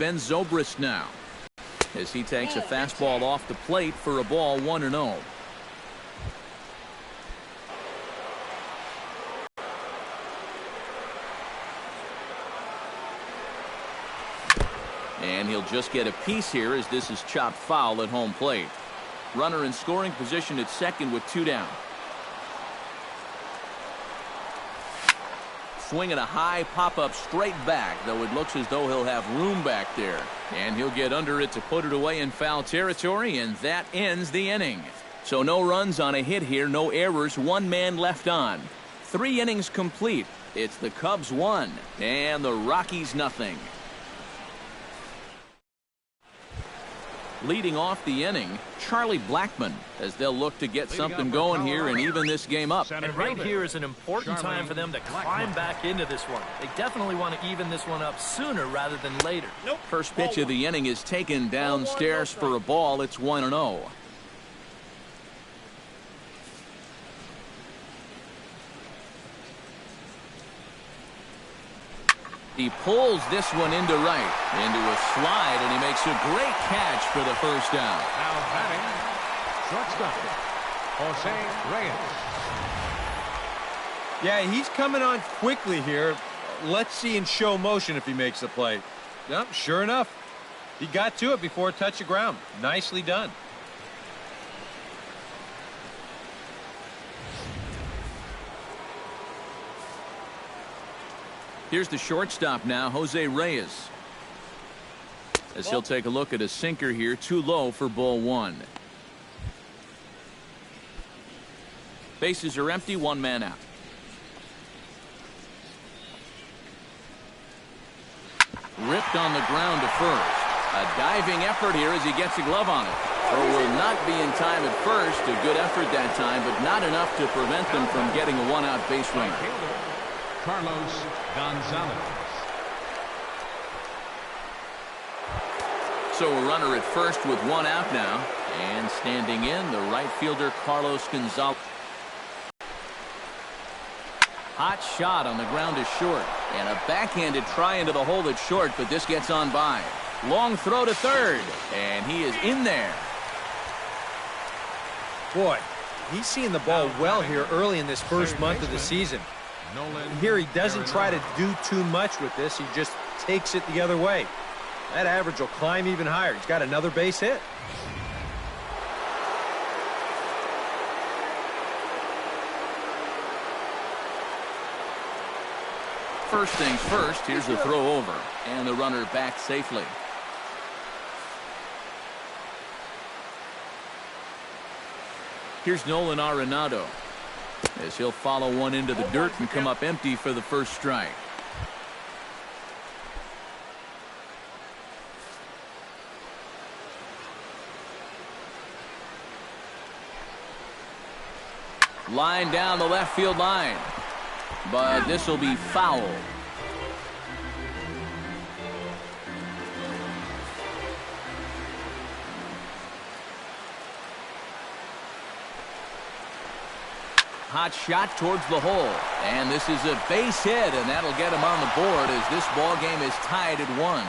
Ben Zobrist now, as he takes a fastball off the plate for a ball 1-0. And he'll just get a piece here as this is chopped foul at home plate. Runner in scoring position at second with 2 down. Swinging a high pop-up straight back, though it looks as though he'll have room back there. And he'll get under it to put it away in foul territory, and that ends the inning. So no runs on a hit here, no errors, 1 man left on. 3 innings complete. It's the Cubs 1 and the Rockies nothing. Leading off the inning, Charlie Blackmon, as they'll look to get something going here and even this game up. And right here is an important time for them to climb back into this one. They definitely want to even this one up sooner rather than later. First pitch of the inning is taken downstairs for a ball. It's 1-0. He pulls this one into right, into a slide, and he makes a great catch for the first down. Now batting, shortstop, Jose Reyes. Yeah, he's coming on quickly here. Let's see in show motion if he makes the play. Yep, sure enough, he got to it before it touched the ground. Nicely done. Here's the shortstop now, Jose Reyes, as he'll take a look at a sinker here, too low for ball 1. Bases are empty, 1 man out. Ripped on the ground to first. A diving effort here as he gets a glove on it. Throw will not be in time at first. A good effort that time, but not enough to prevent them from getting a 1-out base runner. Carlos Gonzalez. So a runner at first with 1 out now, and standing in, the right fielder Carlos Gonzalez. Hot shot on the ground is short, and a backhanded try into the hole that's short, but this gets on by. Long throw to third, and he is in there. Boy, he's seeing the ball well here early in this first month of the season. Here he doesn't try to do too much with this. He just takes it the other way. That average will climb even higher. He's got another base hit. First things first, here's the throw over, and the runner back safely. Here's Nolan Arenado, as he'll follow one into the dirt and come up empty for the first strike. Line down the left field line, but this will be foul. Hot shot towards the hole, and this is a base hit, and that'll get him on the board as this ball game is tied at 1.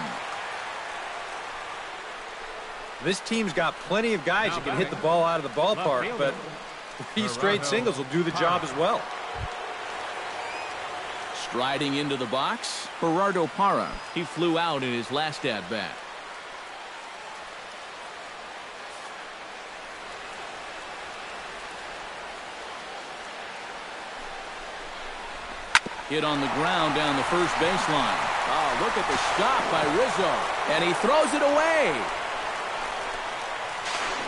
This team's got plenty of guys that can hit the ball out of the ballpark, but 3 straight singles will do the job as well. Striding into the box, Gerardo Parra. He flew out in his last at-bat. Hit on the ground down the first baseline. Oh, look at the stop by Rizzo. And he throws it away.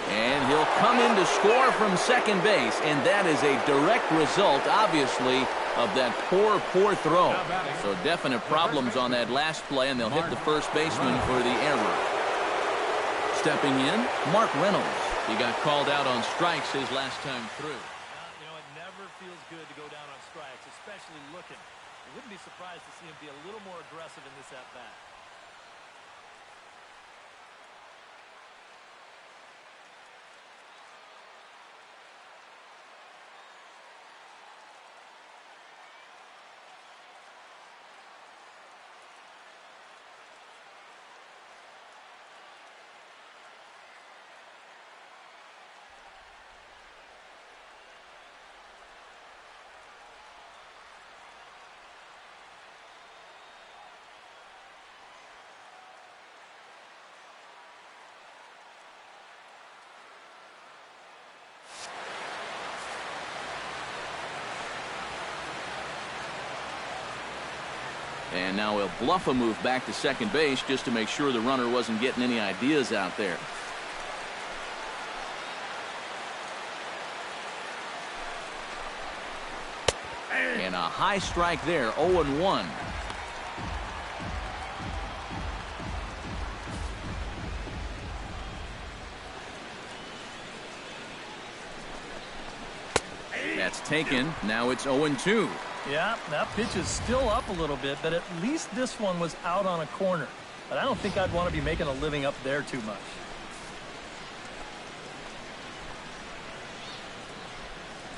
And he'll come in to score from second base. And that is a direct result, obviously, of that poor throw. So definite problems on that last play, and they'll hit the first baseman for the error. Stepping in, Mark Reynolds. He got called out on strikes his last time through. You know, it never feels good to go down on strikes, especially looking. I wouldn't be surprised to see him be a little more aggressive in this at-bat. And now he'll bluff a move back to second base just to make sure the runner wasn't getting any ideas out there. And a high strike there, 0-1. That's taken. Now it's 0-2. Yeah, that pitch is still up a little bit, but at least this one was out on a corner. But I don't think I'd want to be making a living up there too much.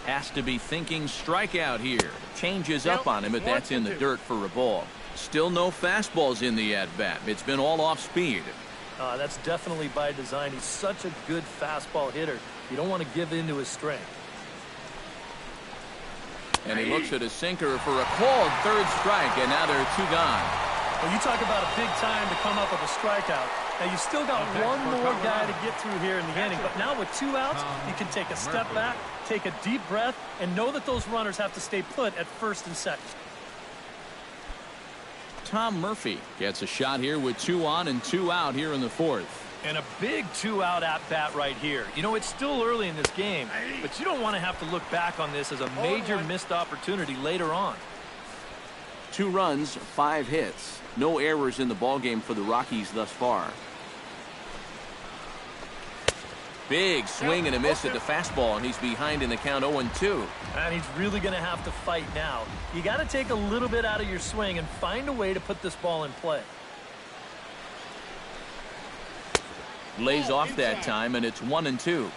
Has to be thinking strikeout here. Changes up on him, but that's in the dirt for a ball. Still no fastballs in the at-bat. It's been all off speed. That's definitely by design. He's such a good fastball hitter. You don't want to give in to his strength. And he looks at his sinker for a called third strike, and now there are 2 gone. Well, you talk about a big time to come up with a strikeout. Now, you still got one more guy to get through here in the inning, but now with 2 outs, you can take a step back, take a deep breath, and know that those runners have to stay put at first and second. Tom Murphy gets a shot here with 2 on and 2 out here in the 4th. And a big 2-out at-bat right here. You know, it's still early in this game, but you don't want to have to look back on this as a major missed opportunity later on. 2 runs, 5 hits. No errors in the ballgame for the Rockies thus far. Big swing and a miss at the fastball, and he's behind in the count 0-2. And he's really going to have to fight now. You got to take a little bit out of your swing and find a way to put this ball in play. Lays off that time, and it's 1-2.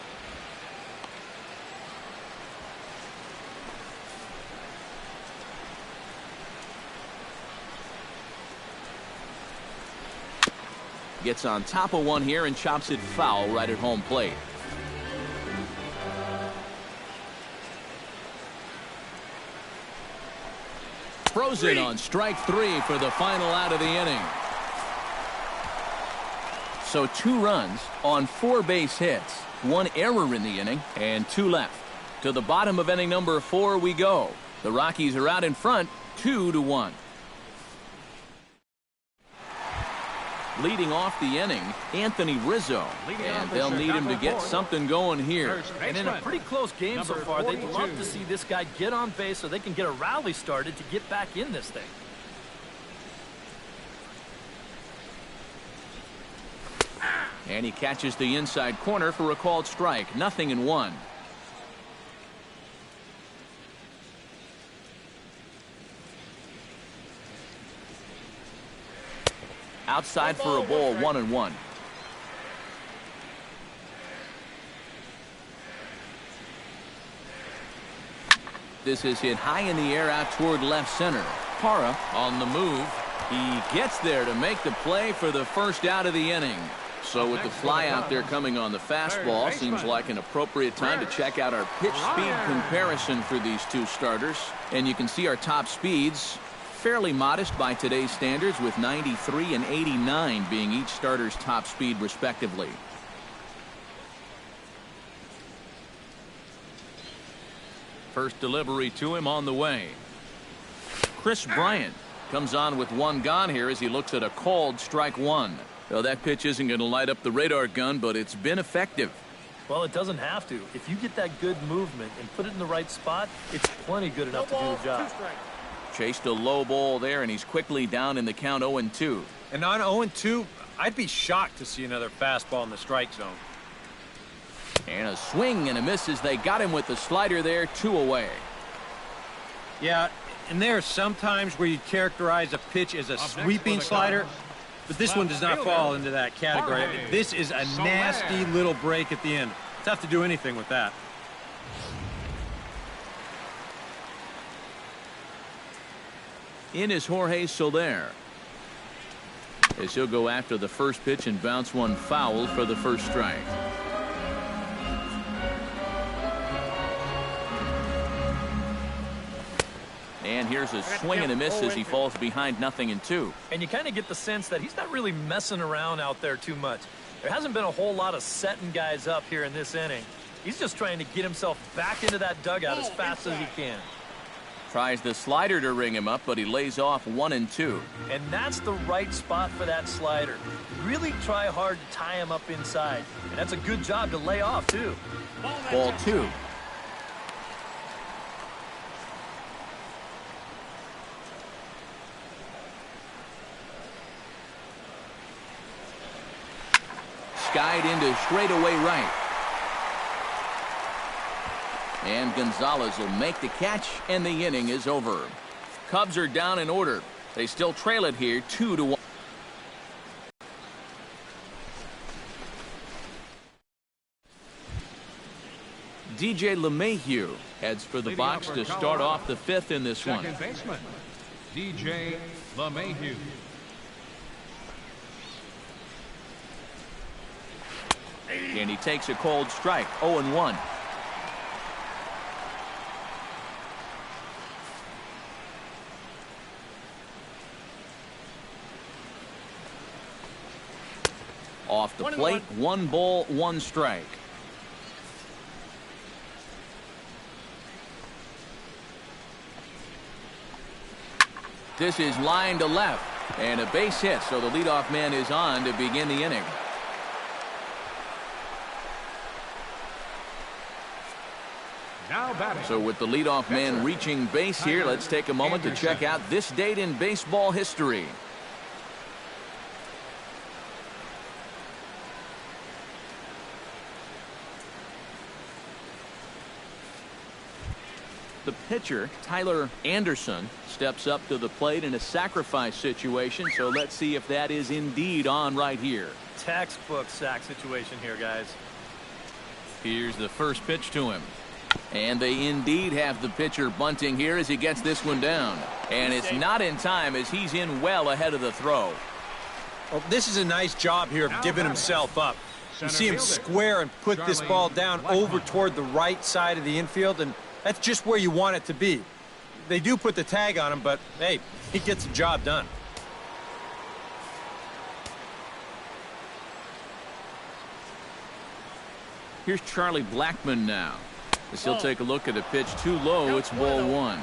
Gets on top of one here and chops it foul right at home plate. Frozen on strike 3 for the final out of the inning. So 2 runs on 4 base hits, 1 error in the inning, and 2 left. To the bottom of inning number 4 we go. The Rockies are out in front, 2-1. Leading off the inning, Anthony Rizzo. And they'll need him to get something going here. And in a pretty close game so far, they'd love to see this guy get on base so they can get a rally started to get back in this thing. And he catches the inside corner for a called strike. 0-1. Outside for a ball, 1-1. This is hit high in the air out toward left center. Parra on the move. He gets there to make the play for the first out of the inning. So with the fly out there coming on the fastball, seems like an appropriate time to check out our pitch speed comparison for these 2 starters. And you can see our top speeds fairly modest by today's standards, with 93 and 89 being each starter's top speed respectively. First delivery to him on the way. Chris Bryant comes on with 1 gone here as he looks at a called strike 1. Well, that pitch isn't going to light up the radar gun, but it's been effective. Well, it doesn't have to. If you get that good movement and put it in the right spot, it's plenty good enough to do the job. Chased a low ball there, and he's quickly down in the count 0-2. And on 0-2, I'd be shocked to see another fastball in the strike zone. And a swing and a miss as they got him with the slider there, 2 away. Yeah, and there are some times where you characterize a pitch as a sweeping slider, but this one does not fall into that category. This is a nasty little break at the end. Tough to do anything with that. In is Jorge Soler, as he'll go after the first pitch and bounce one foul for the first strike. And here's a swing and a miss as he falls behind 0-2. And you kind of get the sense that he's not really messing around out there too much. There hasn't been a whole lot of setting guys up here in this inning. He's just trying to get himself back into that dugout as fast as he can. Tries the slider to ring him up, but he lays off 1 and 2. And that's the right spot for that slider. Really try hard to tie him up inside. And that's a good job to lay off, too. Ball 2. Skied into straightaway right. And Gonzalez will make the catch, and the inning is over. Cubs are down in order. They still trail it here 2-1. DJ LeMahieu heads for the box to start off the 5th in this one. Second baseman, DJ LeMahieu. And he takes a cold strike, 0-1. Off the plate, 1 ball, 1 strike. This is line to left, and a base hit, so the leadoff man is on to begin the inning. Now batting. So with the leadoff man reaching base here, let's take a moment to check out this date in baseball history. The pitcher, Tyler Anderson, steps up to the plate in a sacrifice situation, so let's see if that is indeed on right here. Textbook sack situation here, guys. Here's the first pitch to him. And they indeed have the pitcher bunting here as he gets this one down. And it's not in time as he's in well ahead of the throw. Well, this is a nice job here of giving himself up. You see him square and put this ball down over toward the right side of the infield, and that's just where you want it to be. They do put the tag on him, but, hey, he gets the job done. Here's Charlie Blackmon now. As he'll take a look at a pitch too low. It's ball 1.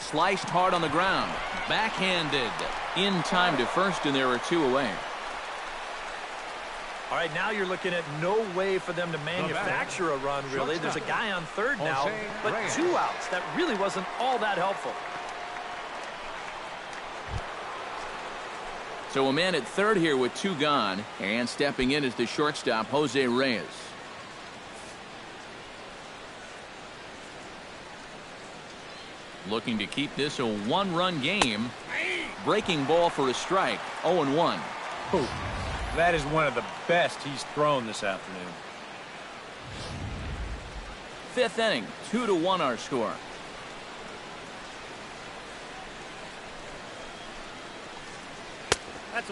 Sliced hard on the ground. Backhanded. In time to first, and there are 2 away. All right, now you're looking at no way for them to manufacture a run, really. There's a guy on third now, but 2 outs. That really wasn't all that helpful. So a man at third here with 2 gone, and stepping in is the shortstop, Jose Reyes. Looking to keep this a 1-run game. Breaking ball for a strike, 0-1. Ooh, that is one of the best he's thrown this afternoon. 5th inning, 2-1 our score.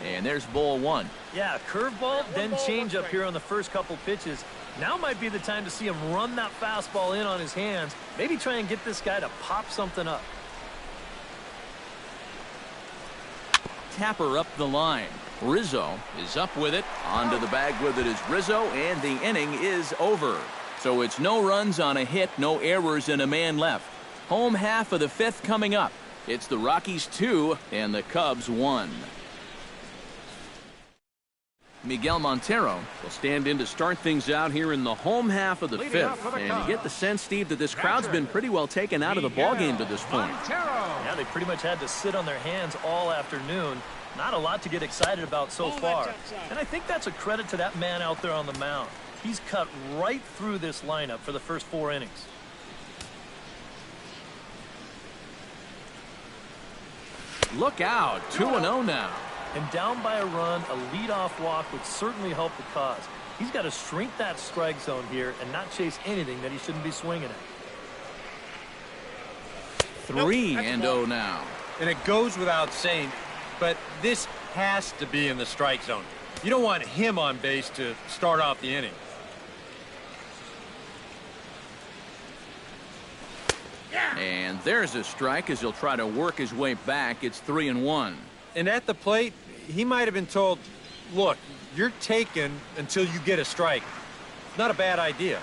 And there's ball 1. Yeah, curveball, then change up here on the first couple pitches. Now might be the time to see him run that fastball in on his hands. Maybe try and get this guy to pop something up. Tapper up the line. Rizzo is up with it. Onto the bag with it is Rizzo, and the inning is over. So it's no runs on a hit, no errors, and a man left. Home half of the 5th coming up. It's the Rockies 2 and the Cubs 1. Miguel Montero will stand in to start things out here in the home half of the 5th. And you get the sense, Steve, that this crowd's been pretty well taken out of the ballgame to this point. Yeah, they pretty much had to sit on their hands all afternoon. Not a lot to get excited about so far. And I think that's a credit to that man out there on the mound. He's cut right through this lineup for the first 4 innings. Look out, 2-0 now. And down by a run, a leadoff walk would certainly help the cause. He's got to shrink that strike zone here and not chase anything that he shouldn't be swinging at. 3-0 now. And it goes without saying, but this has to be in the strike zone. You don't want him on base to start off the inning. And there's a strike as he'll try to work his way back. It's 3-1. And at the plate, he might have been told, look, you're taken until you get a strike. Not a bad idea.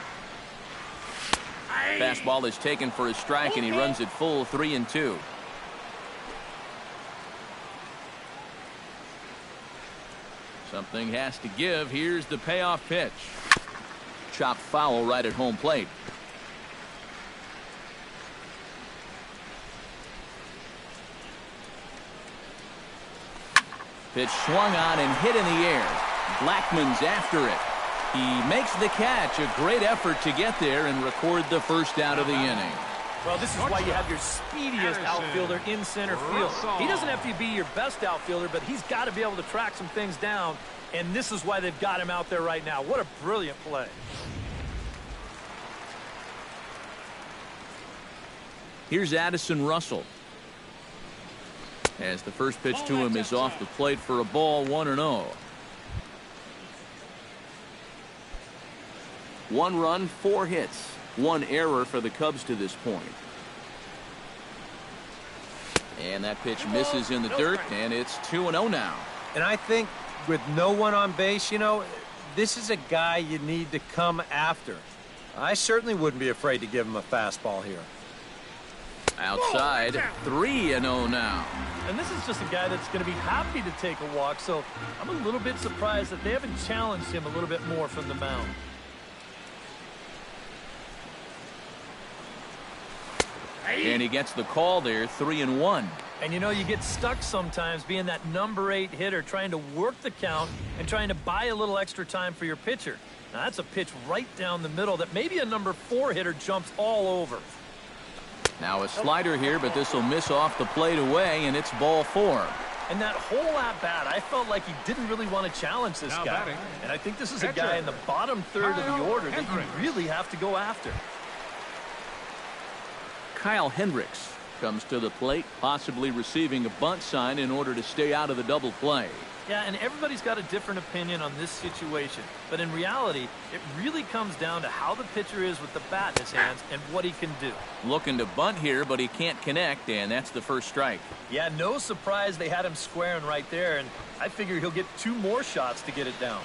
Fastball is taken for a strike, and he runs it full 3-2. Something has to give. Here's the payoff pitch. Chopped foul right at home plate. Pitch swung on and hit in the air. Blackmon's after it. He makes the catch. A great effort to get there and record the first out of the inning. Well, this is why you have your speediest outfielder in center field. He doesn't have to be your best outfielder, but he's got to be able to track some things down, and this is why they've got him out there right now. What a brilliant play. Here's Addison Russell. As the first pitch to him is off the plate for a ball, 1-0. 1 run, 4 hits. 1 error for the Cubs to this point. And that pitch misses in the dirt, and it's 2-0 now. And I think with no one on base, you know, this is a guy you need to come after. I certainly wouldn't be afraid to give him a fastball here. Outside, 3-0 now. And this is just a guy that's going to be happy to take a walk, so I'm a little bit surprised that they haven't challenged him a little bit more from the mound. And he gets the call there, 3-1. And you know, you get stuck sometimes being that number 8 hitter, trying to work the count and trying to buy a little extra time for your pitcher. Now that's a pitch right down the middle that maybe a number 4 hitter jumps all over. Now a slider here, but this will miss off the plate away, and it's ball 4. And that whole at-bat, I felt like he didn't really want to challenge this guy. And I think this is a guy in the bottom third of the order that you really have to go after. Kyle Hendricks comes to the plate, possibly receiving a bunt sign in order to stay out of the double play. Yeah, and everybody's got a different opinion on this situation. But in reality, it really comes down to how the pitcher is with the bat in his hands and what he can do. Looking to bunt here, but he can't connect, and that's the first strike. Yeah, no surprise they had him squaring right there, and I figure he'll get 2 more shots to get it down.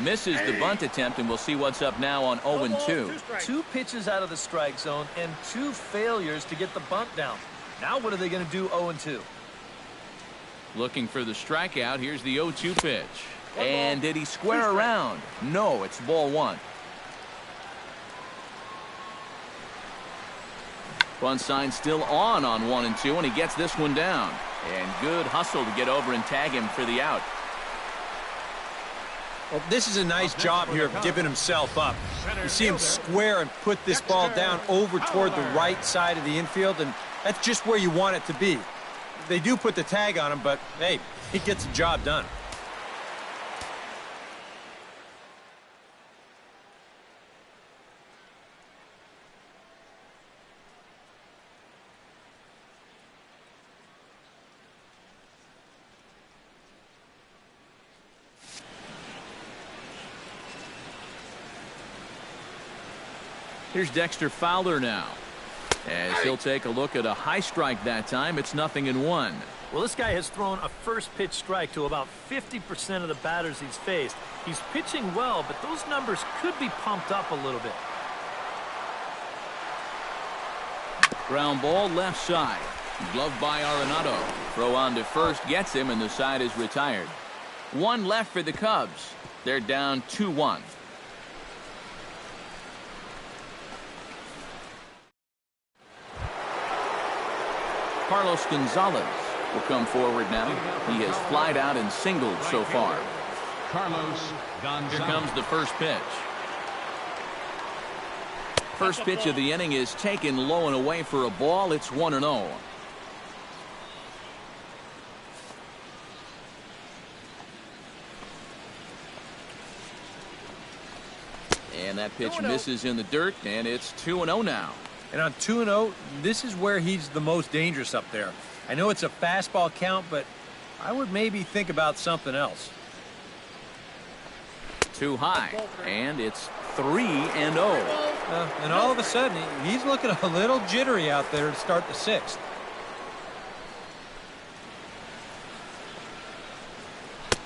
Misses the bunt attempt, and we'll see what's up now on 0-2. 2 pitches out of the strike zone and 2 failures to get the bunt down. Now what are they going to do 0-2? Looking for the strikeout. Here's the 0-2 pitch. And did he square around? No, it's ball 1. Bunt sign still on 1-2, and he gets this one down. And good hustle to get over and tag him for the out. Well, this is a nice job here of giving himself up. You see him square and put this ball down over toward the right side of the infield, and that's just where you want it to be. They do put the tag on him, but, hey, he gets the job done. Here's Dexter Fowler now, as he'll take a look at a high strike that time. It's 0-1. Well, this guy has thrown a first pitch strike to about 50% of the batters he's faced. He's pitching well, but those numbers could be pumped up a little bit. Ground ball left side. Gloved by Arenado. Throw on to first gets him, and the side is retired. 1 left for the Cubs. They're down 2-1. Carlos Gonzalez will come forward now. He has flied out and singled so far. Carlos Gonzalez. Here comes the first pitch. First pitch of the inning is taken low and away for a ball. It's 1-0. And that pitch misses in the dirt, and it's 2-0 now. And on 2-0, this is where he's the most dangerous up there. I know it's a fastball count, but I would maybe think about something else. Too high, and it's 3-0. And all of a sudden, he's looking a little jittery out there to start the sixth.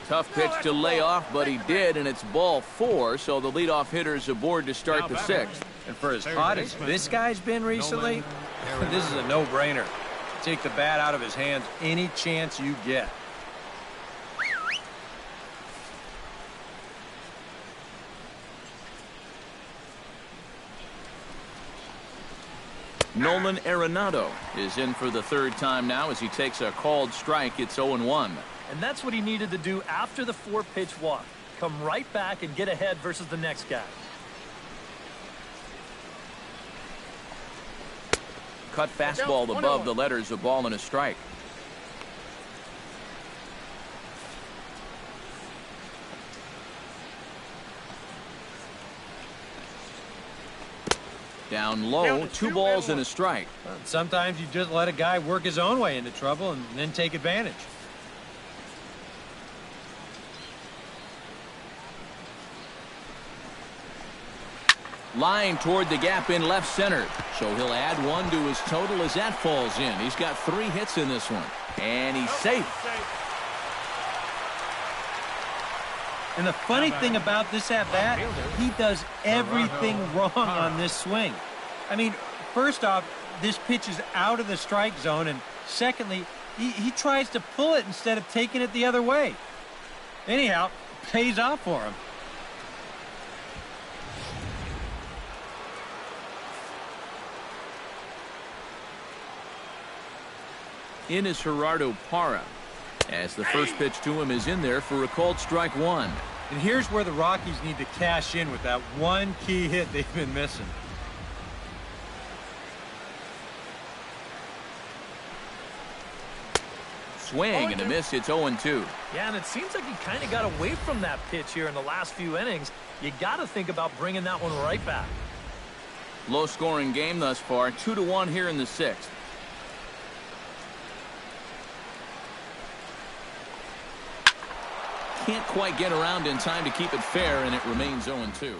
Tough pitch to lay off, but he did, and it's ball 4, so the leadoff hitter's aboard to start the sixth. And for as hot as this guy's been recently, this is a no-brainer. Take the bat out of his hands any chance you get. Nolan Arenado is in for the third time now as he takes a called strike. It's 0-1. And that's what he needed to do after the 4-pitch walk. Come right back and get ahead versus the next guy. Cut fastball above the letters, a ball and a strike. Down low, 2 balls and a strike. Sometimes you just let a guy work his own way into trouble and then take advantage. Line toward the gap in left center. So he'll add 1 to his total as that falls in. He's got 3 hits in this one. And he's safe. And the funny thing about this at-bat, he does everything wrong on this swing. I mean, first off, this pitch is out of the strike zone. And secondly, he tries to pull it instead of taking it the other way. Anyhow, pays off for him. In is Gerardo Parra, as the first pitch to him is in there for a called strike 1. And here's where the Rockies need to cash in with that one key hit they've been missing. Swing and a miss. It's 0-2. Yeah, and it seems like he kind of got away from that pitch here in the last few innings. You got to think about bringing that one right back. Low-scoring game thus far. 2-1 here in the 6th. Can't quite get around in time to keep it fair, and it remains 0-2.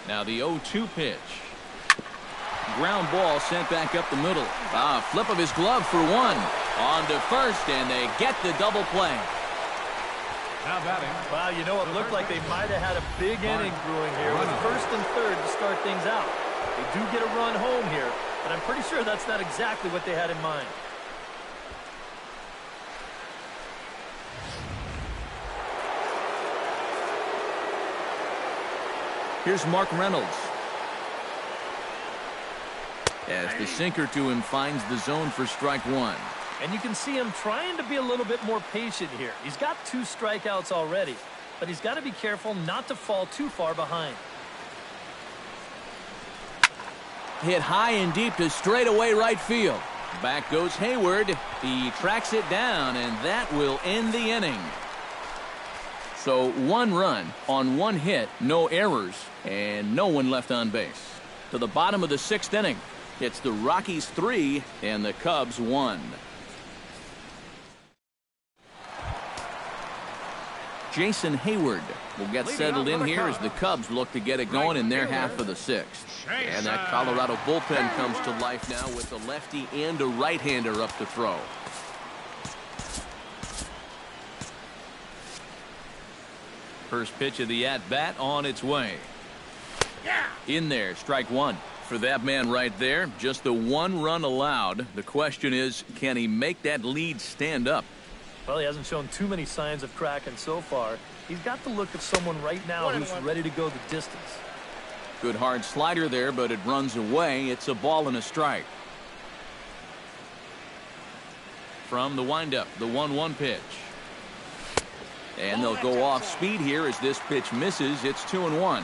Now the 0-2 pitch. Ground ball sent back up the middle. Flip of his glove for one. On to first, and they get the double play. Now batting. Wow, you know, it looked like they might have had a big inning brewing here with first and third to start things out. They do get a run home here, but I'm pretty sure that's not exactly what they had in mind. Here's Mark Reynolds. As the sinker to him finds the zone for strike one. And you can see him trying to be a little bit more patient here. He's got 2 strikeouts already, but he's got to be careful not to fall too far behind. Hit high and deep to straightaway right field. Back goes Hayward. He tracks it down, and that will end the inning. So 1 run on 1 hit, no errors, and no one left on base. To the bottom of the 6th inning, it's the Rockies 3 and the Cubs 1. Jason Hayward will get settled in here as the Cubs look to get it going in their half of the 6th. And that Colorado bullpen comes to life now with a lefty and a right-hander up to throw. First pitch of the at-bat on its way. In there, strike one. For that man right there, just the 1 run allowed. The question is, can he make that lead stand up? Well, he hasn't shown too many signs of cracking so far. He's got the look of someone right now who's ready to go the distance. Good hard slider there, but it runs away. It's a ball and a strike. From the windup, the 1-1 pitch. And they'll go off speed here as this pitch misses. It's 2-1.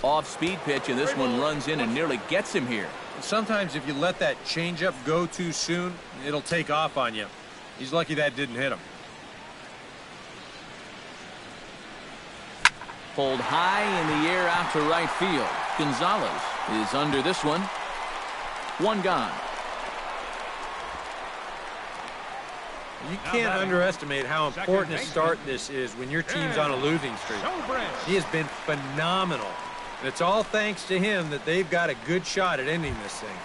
Off-speed pitch, and this one runs in and nearly gets him here. Sometimes if you let that changeup go too soon, it'll take off on you. He's lucky that didn't hit him. Pulled high in the air out to right field. Gonzalez is under this one. 1 gone. You can't underestimate how important a start this is when your team's on a losing streak. He has been phenomenal. And it's all thanks to him that they've got a good shot at ending this thing.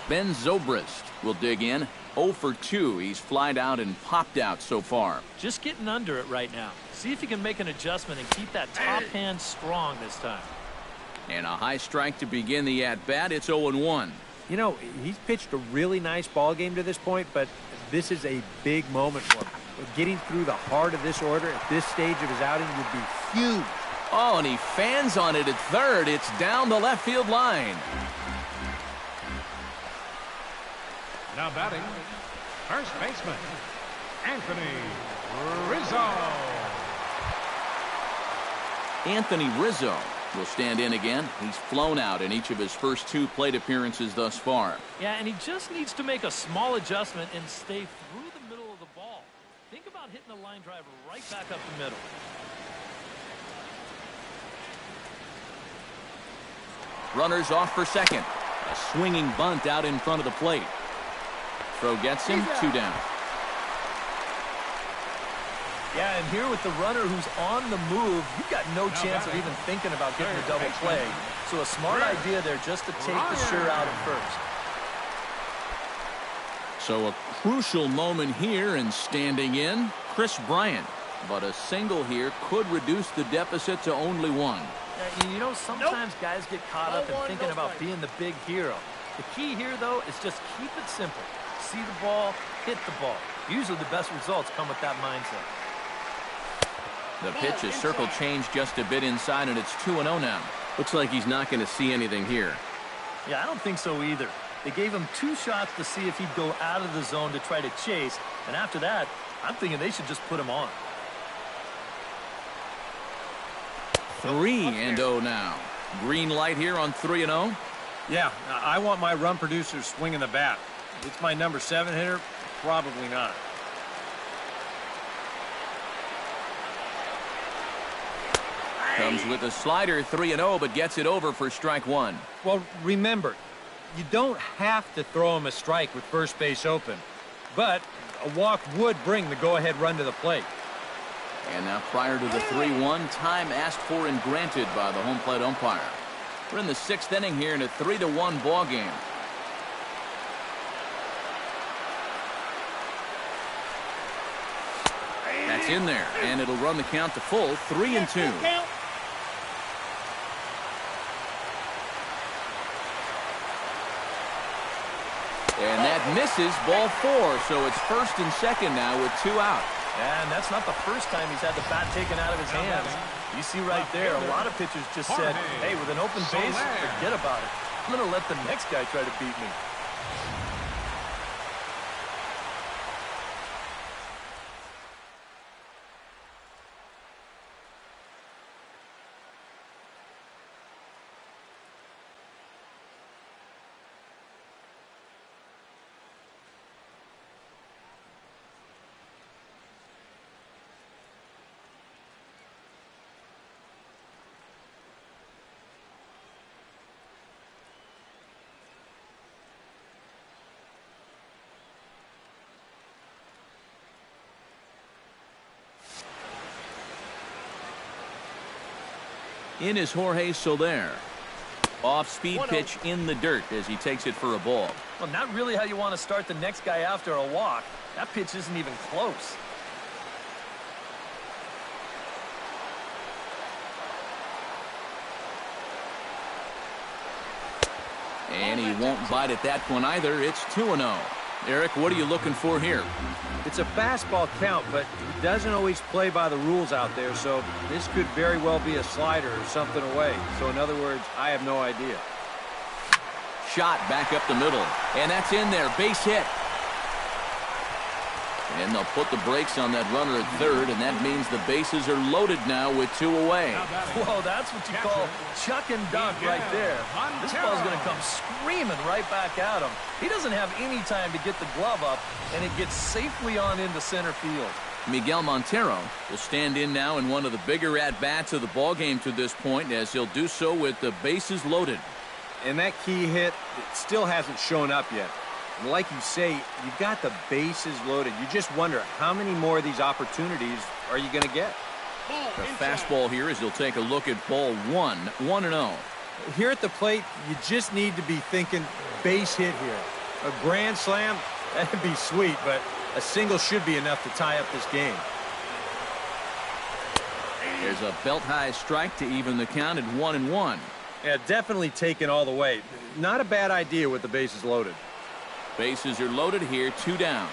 Ben Zobrist will dig in. 0 for 2. He's flied out and popped out so far. Just getting under it right now. See if you can make an adjustment and keep that top hand strong this time. And a high strike to begin the at-bat. It's 0-1. You know, he's pitched a really nice ball game to this point, but this is a big moment for him. Getting through the heart of this order at this stage of his outing would be huge. Oh, and he fans on it at third. It's down the left field line. Now batting, first baseman, Anthony Rizzo. Anthony Rizzo will stand in again. He's flown out in each of his first 2 plate appearances thus far. Yeah, and he just needs to make a small adjustment and stay through the middle of the ball. Think about hitting a line drive right back up the middle. Runners off for second. A swinging bunt out in front of the plate. Throw gets him. 2 down. Yeah, and here with the runner who's on the move, you've got no chance of even thinking about getting a double play. So a smart idea there just to take the sure out at first. So a crucial moment here, and standing in, Chris Bryant. But a single here could reduce the deficit to only 1. Yeah, you know, sometimes guys get caught up in thinking about being the big hero. The key here, though, is just keep it simple. See the ball, hit the ball. Usually the best results come with that mindset. The pitch is circle changed just a bit inside, and it's 2-0 now. Looks like he's not going to see anything here. Yeah, I don't think so either. They gave him 2 shots to see if he'd go out of the zone to try to chase, and after that, I'm thinking they should just put him on. 3-0 now. Green light here on 3-0. Yeah, I want my run producer swinging the bat. If it's my number 7 hitter, probably not. Comes with a slider, 3-0, but gets it over for strike 1. Well, remember, you don't have to throw him a strike with first base open. but a walk would bring the go-ahead run to the plate. And now prior to the 3-1, time asked for and granted by the home plate umpire. We're in the 6th inning here in a 3-1 ball game. That's in there, and it'll run the count to full, 3-2. And that misses, ball 4, so it's 1st and 2nd now with 2 out. And that's not the first time he's had the bat taken out of his hands. You see right there, a lot of pitchers just said, hey, with an open base, forget about it. I'm going to let the next guy try to beat me. In is Jorge Soler. Off-speed pitch in the dirt as he takes it for a ball. Well, not really how you want to start the next guy after a walk. That pitch isn't even close. And he won't bite at that one either. It's 2-0. Eric, what are you looking for here? It's a fastball count, but he doesn't always play by the rules out there, so this could very well be a slider or something away. So in other words, I have no idea. Shot back up the middle, and that's in there. Base hit. And they'll put the brakes on that runner at 3rd, and that means the bases are loaded now with 2 away. Whoa, that's what you call chuck and dunk right there. This ball's going to come screaming right back at him. He doesn't have any time to get the glove up, and it gets safely on into center field. Miguel Montero will stand in now in one of the bigger at-bats of the ballgame to this point, as he'll do so with the bases loaded. And that key hit, it still hasn't shown up yet. And like you say, you got the bases loaded. You just wonder how many more of these opportunities are you going to get? The fastball here as he'll take a look at ball 1, 1-0. Here at the plate, you just need to be thinking base hit here. A grand slam, that'd be sweet, but a single should be enough to tie up this game. There's a belt-high strike to even the count at 1-1. Yeah, definitely taken all the way. Not a bad idea with the bases loaded. Bases are loaded here, 2 down.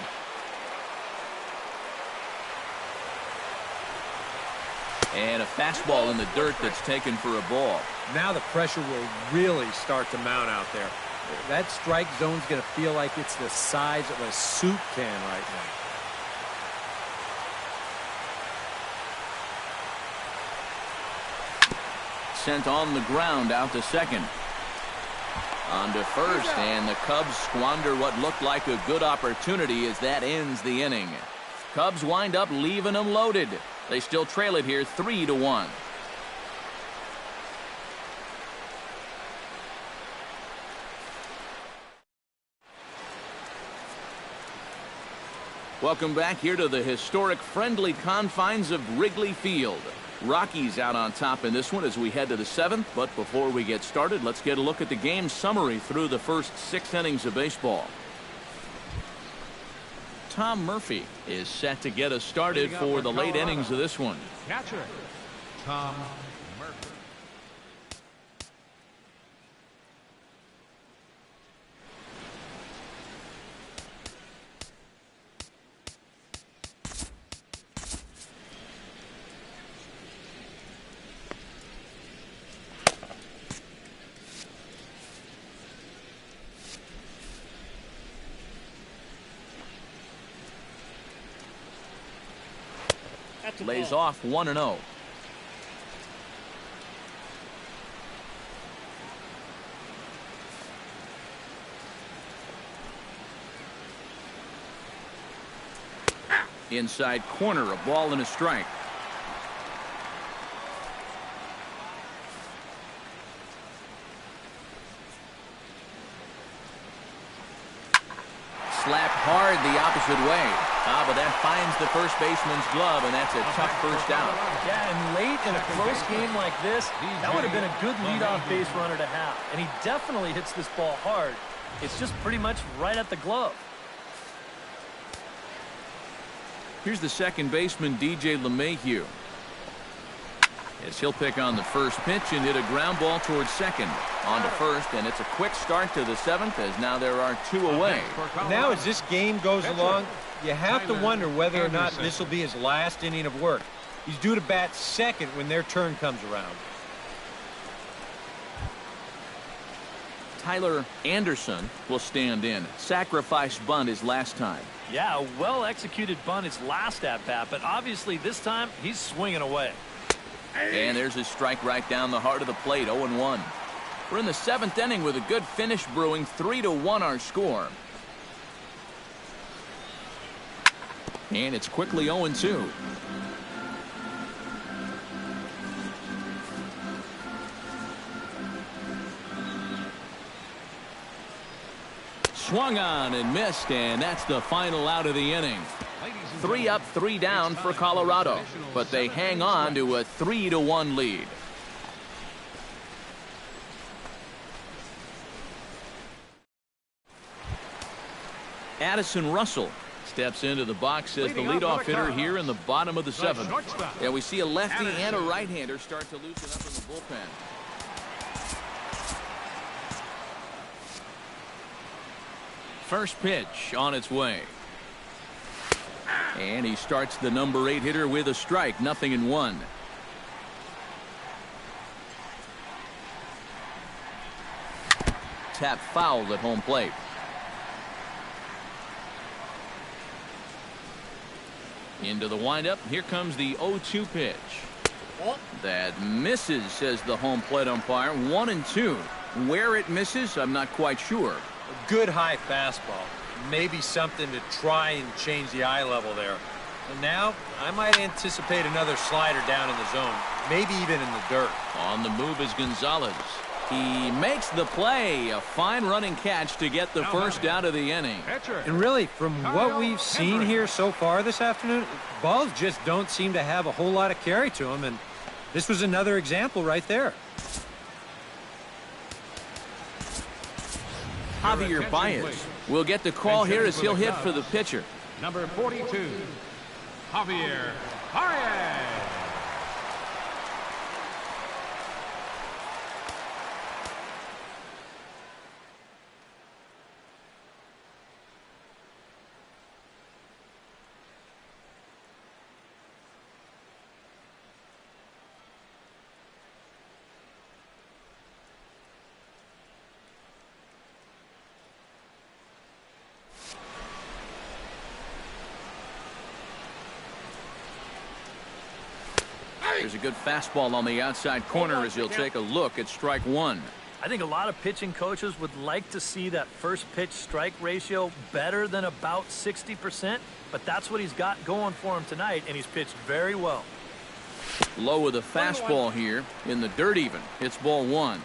And a fastball in the dirt that's taken for a ball. Now the pressure will really start to mount out there. That strike zone's going to feel like it's the size of a soup can right now. Sent on the ground out to 2nd. On to 1st, and the Cubs squander what looked like a good opportunity as that ends the inning. Cubs wind up leaving them loaded. They still trail it here 3-1. Welcome back here to the historic friendly confines of Wrigley Field. Rockies out on top in this one as we head to the 7th. But before we get started, let's get a look at the game summary through the first 6 innings of baseball. Tom Murphy is set to get us started for the late innings of this one. Catcher, Tom Murphy. Lays off 1-0. Inside corner, a ball and a strike. slapped hard the opposite way. But that finds the first baseman's glove, and that's a tough first out. Yeah, and late in a close game like this, that would have been a good leadoff base runner to have. And he definitely hits this ball hard. It's just pretty much right at the glove. Here's the second baseman, DJ LeMahieu. As he'll pick on the first pitch and hit a ground ball towards second. On to first, and it's a quick start to the seventh, as now there are two away. Now as this game goes along, you have to wonder whether or not this will be his last inning of work. He's due to bat second when their turn comes around. Tyler Anderson will stand in. Sacrifice bunt his last time. Yeah, a well-executed bunt his last at-bat, but obviously this time he's swinging away. And there's his strike right down the heart of the plate, 0-1. We're in the seventh inning with a good finish brewing, 3-1 our score. And it's quickly 0-2. Swung on and missed, and that's the final out of the inning. 3 up, 3 down for Colorado, but they hang on to a 3-1 lead. Addison Russell steps into the box as the leadoff hitter here in the bottom of the seventh. And we see a lefty and a right-hander start to loosen up in the bullpen. First pitch on its way. And he starts the number 8 hitter with a strike, 0-1. Tap fouled at home plate. Into the windup. Here comes the 0-2 pitch. That misses, says the home plate umpire. 1-2. Where it misses, I'm not quite sure. A good high fastball. Maybe something to try and change the eye level there. And now I might anticipate another slider down in the zone, maybe even in the dirt. On the move is Gonzalez. He makes the play. A fine running catch to get the first out of the inning. And really, from what we've seen here so far this afternoon, balls just don't seem to have a whole lot of carry to them, and this was another example right there. Javier Baez will get the call here as he'll hit for the pitcher. Number 42, Javier Baez. There's a good fastball on the outside corner as he'll take a look at strike one. I think a lot of pitching coaches would like to see that first pitch strike ratio better than about 60%, but that's what he's got going for him tonight, and he's pitched very well. Low with a fastball here in the dirt even. It's ball one.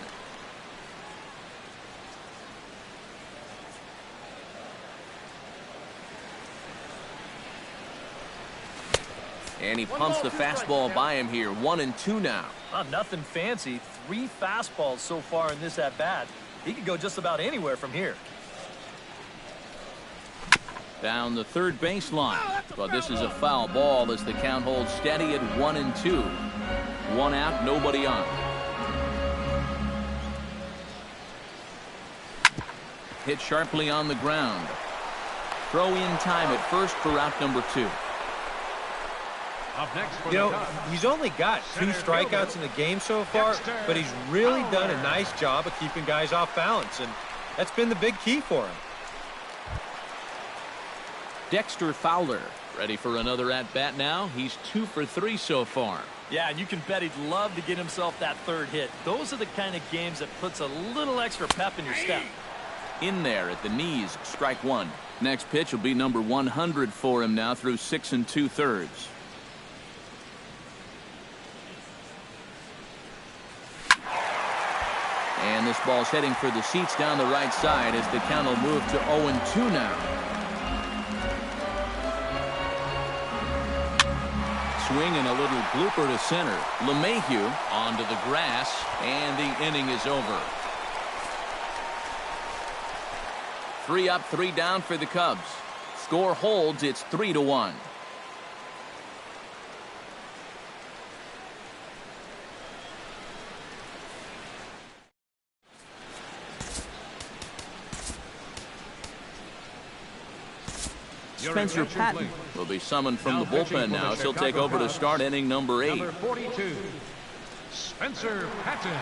And he pumps the fastball by him here. 1-2 now. Nothing fancy. 3 fastballs so far in this at-bat. He could go just about anywhere from here. Down the third baseline. But this is a foul ball as the count holds steady at 1-2. 1 out, nobody on. Hit sharply on the ground. Throw in time at first for out number 2. You know, he's only got 2 strikeouts in the game so far, but he's really done a nice job of keeping guys off balance, and that's been the big key for him. Dexter Fowler ready for another at-bat now. He's 2 for 3 so far. Yeah, and you can bet he'd love to get himself that third hit. Those are the kind of games that puts a little extra pep in your step. In there at the knees, strike one. Next pitch will be number 100 for him now through 6 2/3. And this ball's heading for the seats down the right side as the count will move to 0-2 now. swing and a little blooper to center. LeMahieu onto the grass, and the inning is over. 3 up, 3 down for the Cubs. Score holds, it's 3-1. Spencer Patton will be summoned from the bullpen now. He'll take over to start inning number 8. Number 42, Spencer Patton.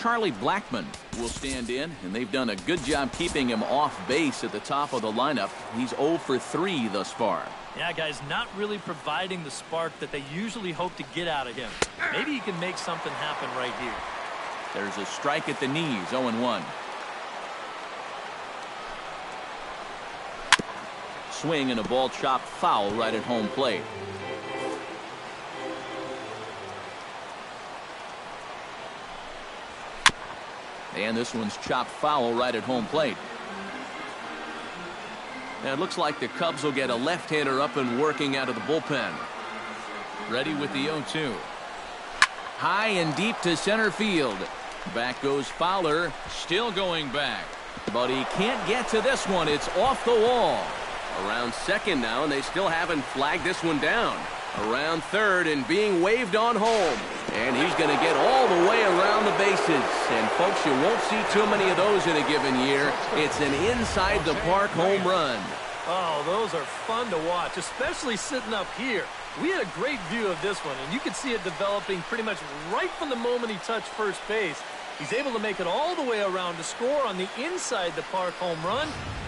Charlie Blackmon will stand in, and they've done a good job keeping him off base at the top of the lineup. He's 0 for 3 thus far. Yeah, guys, not really providing the spark that they usually hope to get out of him. Maybe he can make something happen right here. There's a strike at the knees, 0-1. Swing and a ball chopped foul right at home plate. And this one's chopped foul right at home plate. Now it looks like the Cubs will get a left-hander up and working out of the bullpen. Ready with the 0-2. High and deep to center field. Back goes Fowler, still going back. But he can't get to this one. It's off the wall. Around second now, and they still haven't flagged this one down. Around third and being waved on home. And he's going to get all the way around the bases. And folks, you won't see too many of those in a given year. It's an inside the park home run. Oh, those are fun to watch, especially sitting up here. We had a great view of this one, and you could see it developing pretty much right from the moment he touched first base. He's able to make it all the way around to score on the inside the park home run.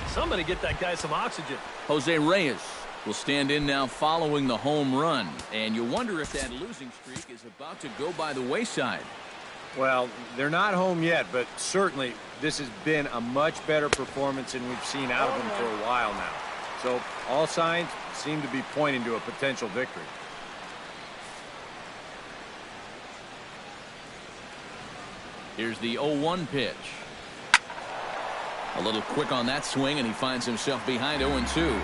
Somebody get that guy some oxygen. Jose Reyes will stand in now following the home run. And you wonder if that losing streak is about to go by the wayside. Well, they're not home yet, but certainly this has been a much better performance than we've seen out of them for a while now. So all signs seem to be pointing to a potential victory. Here's the 0-1 pitch. A little quick on that swing, and he finds himself behind 0-2.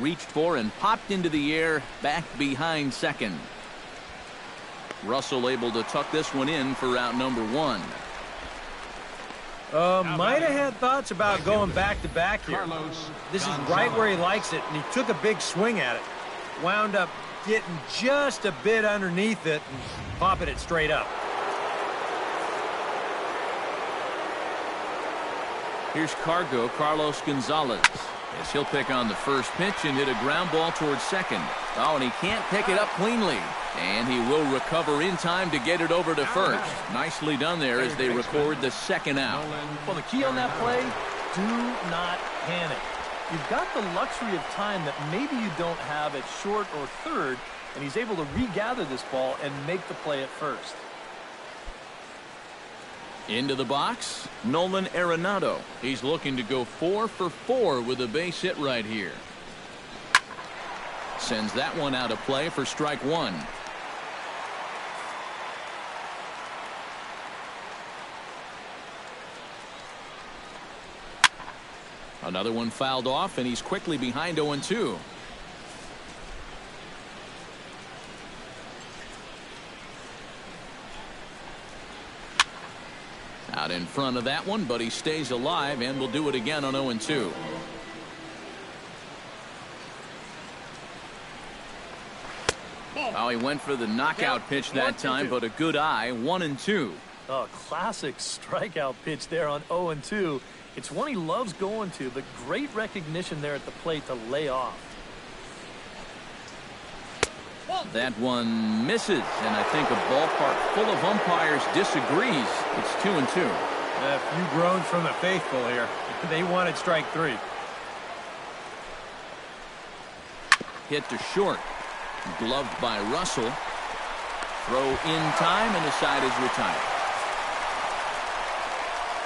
Reached for and popped into the air, back behind second. Russell able to tuck this one in for out number 1. Might have had thoughts about going back-to-back here. This is right where he likes it, and he took a big swing at it. Wound up getting just a bit underneath it and popping it straight up. Here's Carlos Gonzalez. As he'll pick on the first pitch and hit a ground ball towards second. Oh, and he can't pick it up cleanly. And he will recover in time to get it over to first. Nicely done there as they record the second out. Well, the key on that play, do not panic. You've got the luxury of time that maybe you don't have at short or third, and he's able to regather this ball and make the play at first. Into the box, Nolan Arenado. He's looking to go 4 for 4 with a base hit right here. Sends that one out of play for strike one. Another one fouled off, and he's quickly behind 0-2. Out in front of that one, but he stays alive and will do it again on 0-2. Oh, he went for the knockout pitch that time, but a good eye. 1-2. Oh, classic strikeout pitch there on 0-2. It's one he loves going to, but great recognition there at the plate to lay off. That one misses, and I think a ballpark full of umpires disagrees. It's 2-2. A few groans from the faithful here. They wanted strike three. Hit to short. Gloved by Russell. Throw in time, and the side is retired.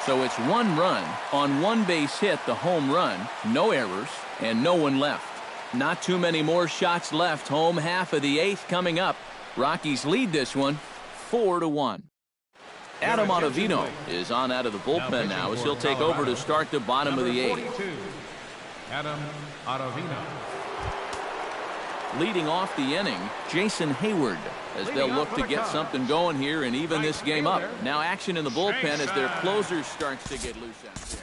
So it's 1 run on 1 base hit, the home run, no errors, and no one left. Not too many more shots left. Home half of the 8th coming up. Rockies lead this one 4-1. Adam Ottavino is on out of the bullpen now as he'll take over to start the bottom of the 8th. Adam Ottavino. Leading off the inning, Jason Hayward, as they'll look to get something going here and even this game up. Now action in the bullpen as their closer starts to get loose out there.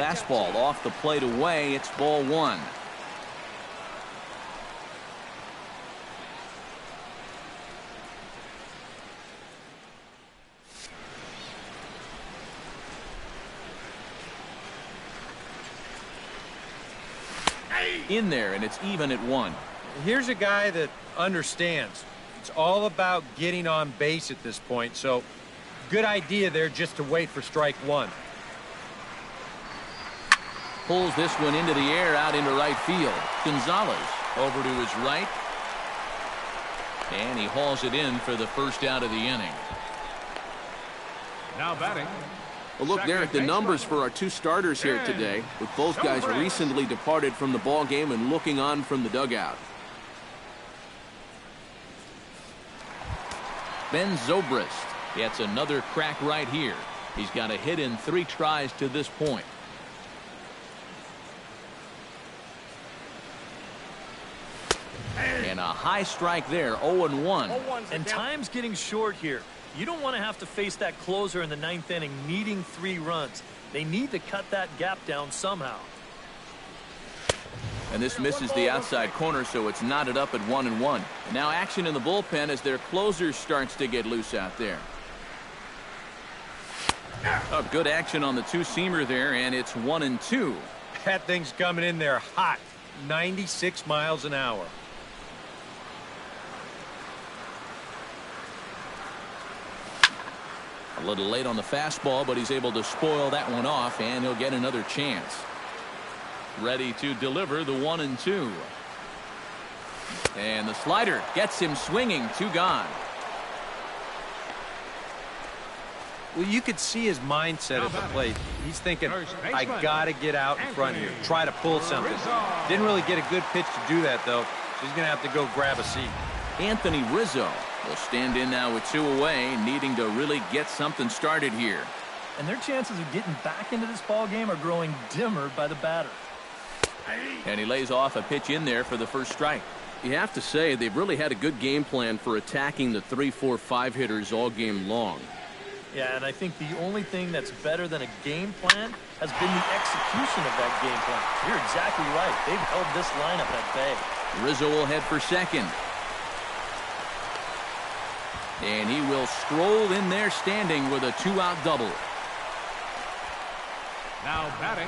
fastball off the plate away. It's ball one. In there, and it's even at one. Here's a guy that understands. It's all about getting on base at this point, so good idea there just to wait for strike one. Pulls this one into the air out into right field. Gonzalez over to his right. And he hauls it in for the first out of the inning. Now batting. Well, look there at the numbers for our two starters here today, with both guys recently departed from the ball game and looking on from the dugout. Ben Zobrist gets another crack right here. He's got a hit in 3 tries to this point. And a high strike there, 0-1. And time's getting short here. You don't want to have to face that closer in the 9th inning needing 3 runs. They need to cut that gap down somehow. And this misses the outside corner, so it's knotted up at 1-1. And now action in the bullpen as their closer starts to get loose out there. Oh, good action on the two-seamer there, and it's 1-2. That thing's coming in there hot, 96 miles an hour. A little late on the fastball, but he's able to spoil that one off, and he'll get another chance. Ready to deliver the 1-2. And the slider gets him swinging. 2 gone. Well, you could see his mindset at the plate. He's thinking, I got to get out in front here, try to pull something. Didn't really get a good pitch to do that, though. So he's going to have to go grab a seat. Anthony Rizzo will stand in now with 2 away, needing to really get something started here. And their chances of getting back into this ball game are growing dimmer by the batter. And he lays off a pitch in there for the first strike. You have to say they've really had a good game plan for attacking the 3, 4, 5 hitters all game long. Yeah, and I think the only thing that's better than a game plan has been the execution of that game plan. You're exactly right. They've held this lineup at bay. Rizzo will head for second. And he will stroll in there standing with a 2-out double. Now batting.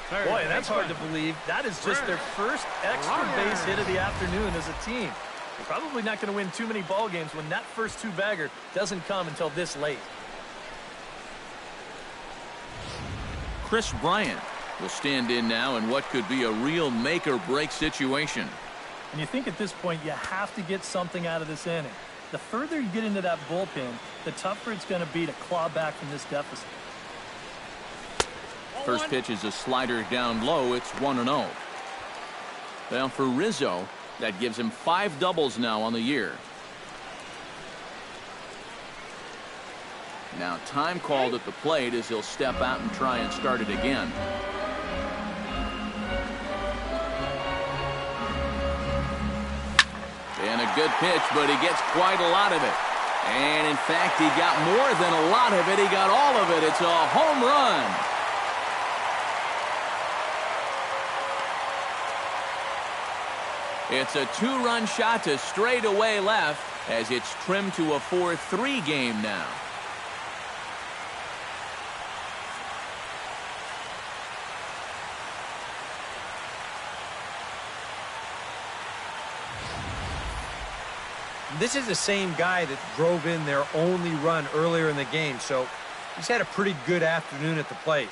Boy, that's hard to believe. That is just their first extra base hit of the afternoon as a team. They're probably not going to win too many ball games when that first 2-bagger doesn't come until this late. Chris Bryant will stand in now in what could be a real make-or-break situation. And you think at this point you have to get something out of this inning. The further you get into that bullpen, the tougher it's going to be to claw back from this deficit. First pitch is a slider down low. It's 1-0. Well, for Rizzo, that gives him 5 doubles now on the year. Now time called at the plate as he'll step out and try and start it again. And a good pitch, but he gets quite a lot of it. And in fact, he got more than a lot of it. He got all of it. It's a home run. It's a 2-run shot to straightaway left as it's trimmed to a 4-3 game now. This is the same guy that drove in their only run earlier in the game, so he's had a pretty good afternoon at the plate.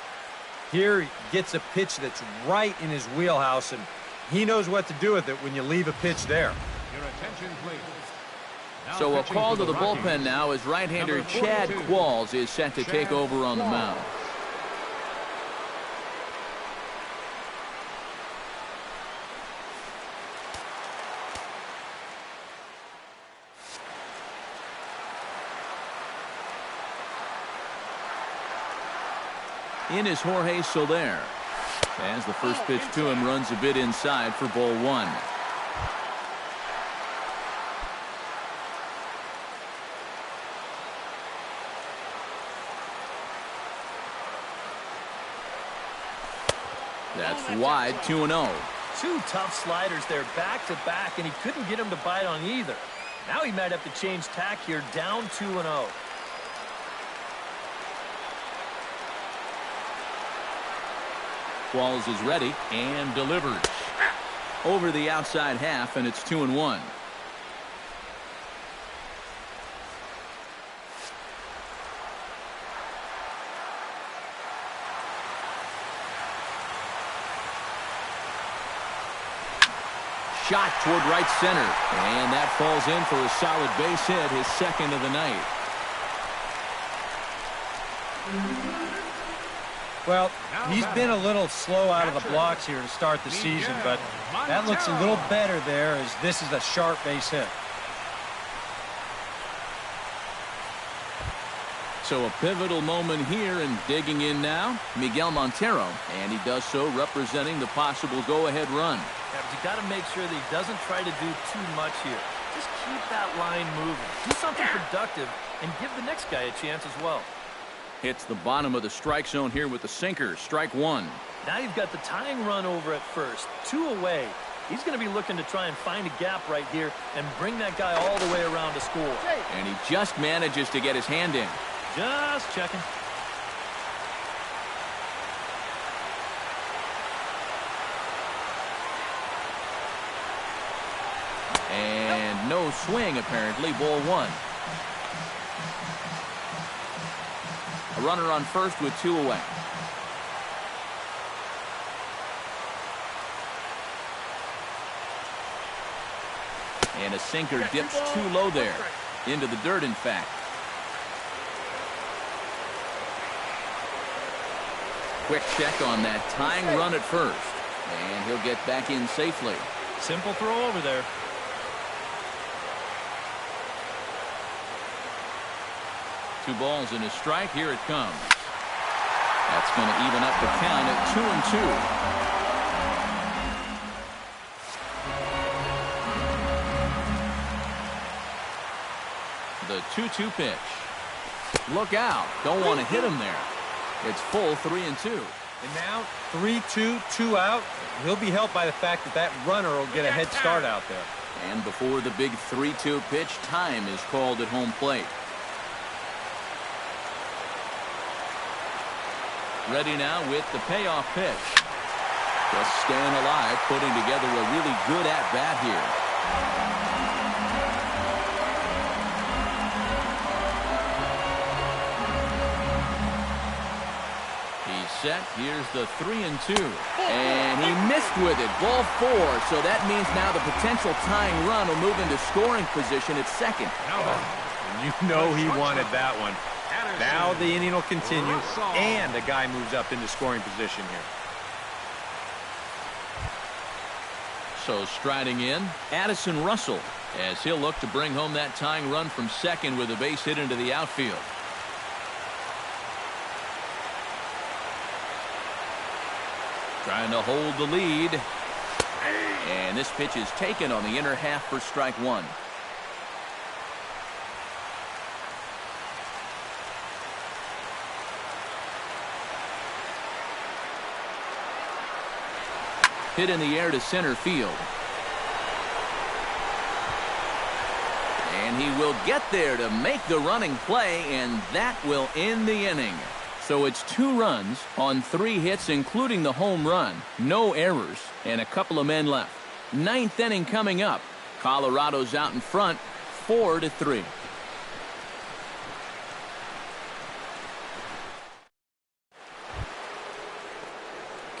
Here he gets a pitch that's right in his wheelhouse, and he knows what to do with it when you leave a pitch there. Your attention, please. Now So a pitching call for to the Rockies, bullpen now as right-hander number Chad 42. Qualls is set to take over on the mound. In is Jorge Soler. As the first pitch to him runs a bit inside for ball 1. That's wide, 2-0. Two tough sliders there back to back, and he couldn't get him to bite on either. Now he might have to change tack here, down 2-0. Walls is ready and delivers. Over the outside half, and it's 2-1. Shot toward right center, and that falls in for a solid base hit, his second of the night. Well, he's been a little slow out of the blocks here to start the season, but that looks a little better there as this is a sharp base hit. So a pivotal moment here, and digging in now, Miguel Montero, and he does so representing the possible go-ahead run. Yeah, but you got to make sure that he doesn't try to do too much here. Just keep that line moving. Do something productive and give the next guy a chance as well. Hits the bottom of the strike zone here with the sinker. Strike one. Now you've got the tying run over at first. 2 away. He's going to be looking to try and find a gap right here and bring that guy all the way around to score. And he just manages to get his hand in. Just checking. And no swing, apparently. Ball one. A runner on first with 2 away. And a sinker dips too low there. Into the dirt, in fact. Quick check on that tying run at first. And he'll get back in safely. Simple throw over there. Two balls and a strike. Here it comes. That's going to even up the count at 2-2. The 2-2 pitch. Look out. Don't want to hit him there. It's full 3-2. And now 3-2, 2 out. He'll be helped by the fact that that runner will get a head start out there. And before the big 3-2 pitch, time is called at home plate. Ready now with the payoff pitch. Just staying alive, putting together a really good at-bat here. He's set. Here's the 3-2. And he missed with it. Ball 4. So that means now the potential tying run will move into scoring position at second. You know he wanted that one. Now the inning will continue, and the guy moves up into scoring position here. So striding in, Addison Russell, as he'll look to bring home that tying run from second with a base hit into the outfield. Trying to hold the lead. And this pitch is taken on the inner half for strike one. Hit in the air to center field. And he will get there to make the running play, and that will end the inning. So it's 2 runs on 3 hits, including the home run. No errors, and a couple of men left. 9th inning coming up. Colorado's out in front, 4-3.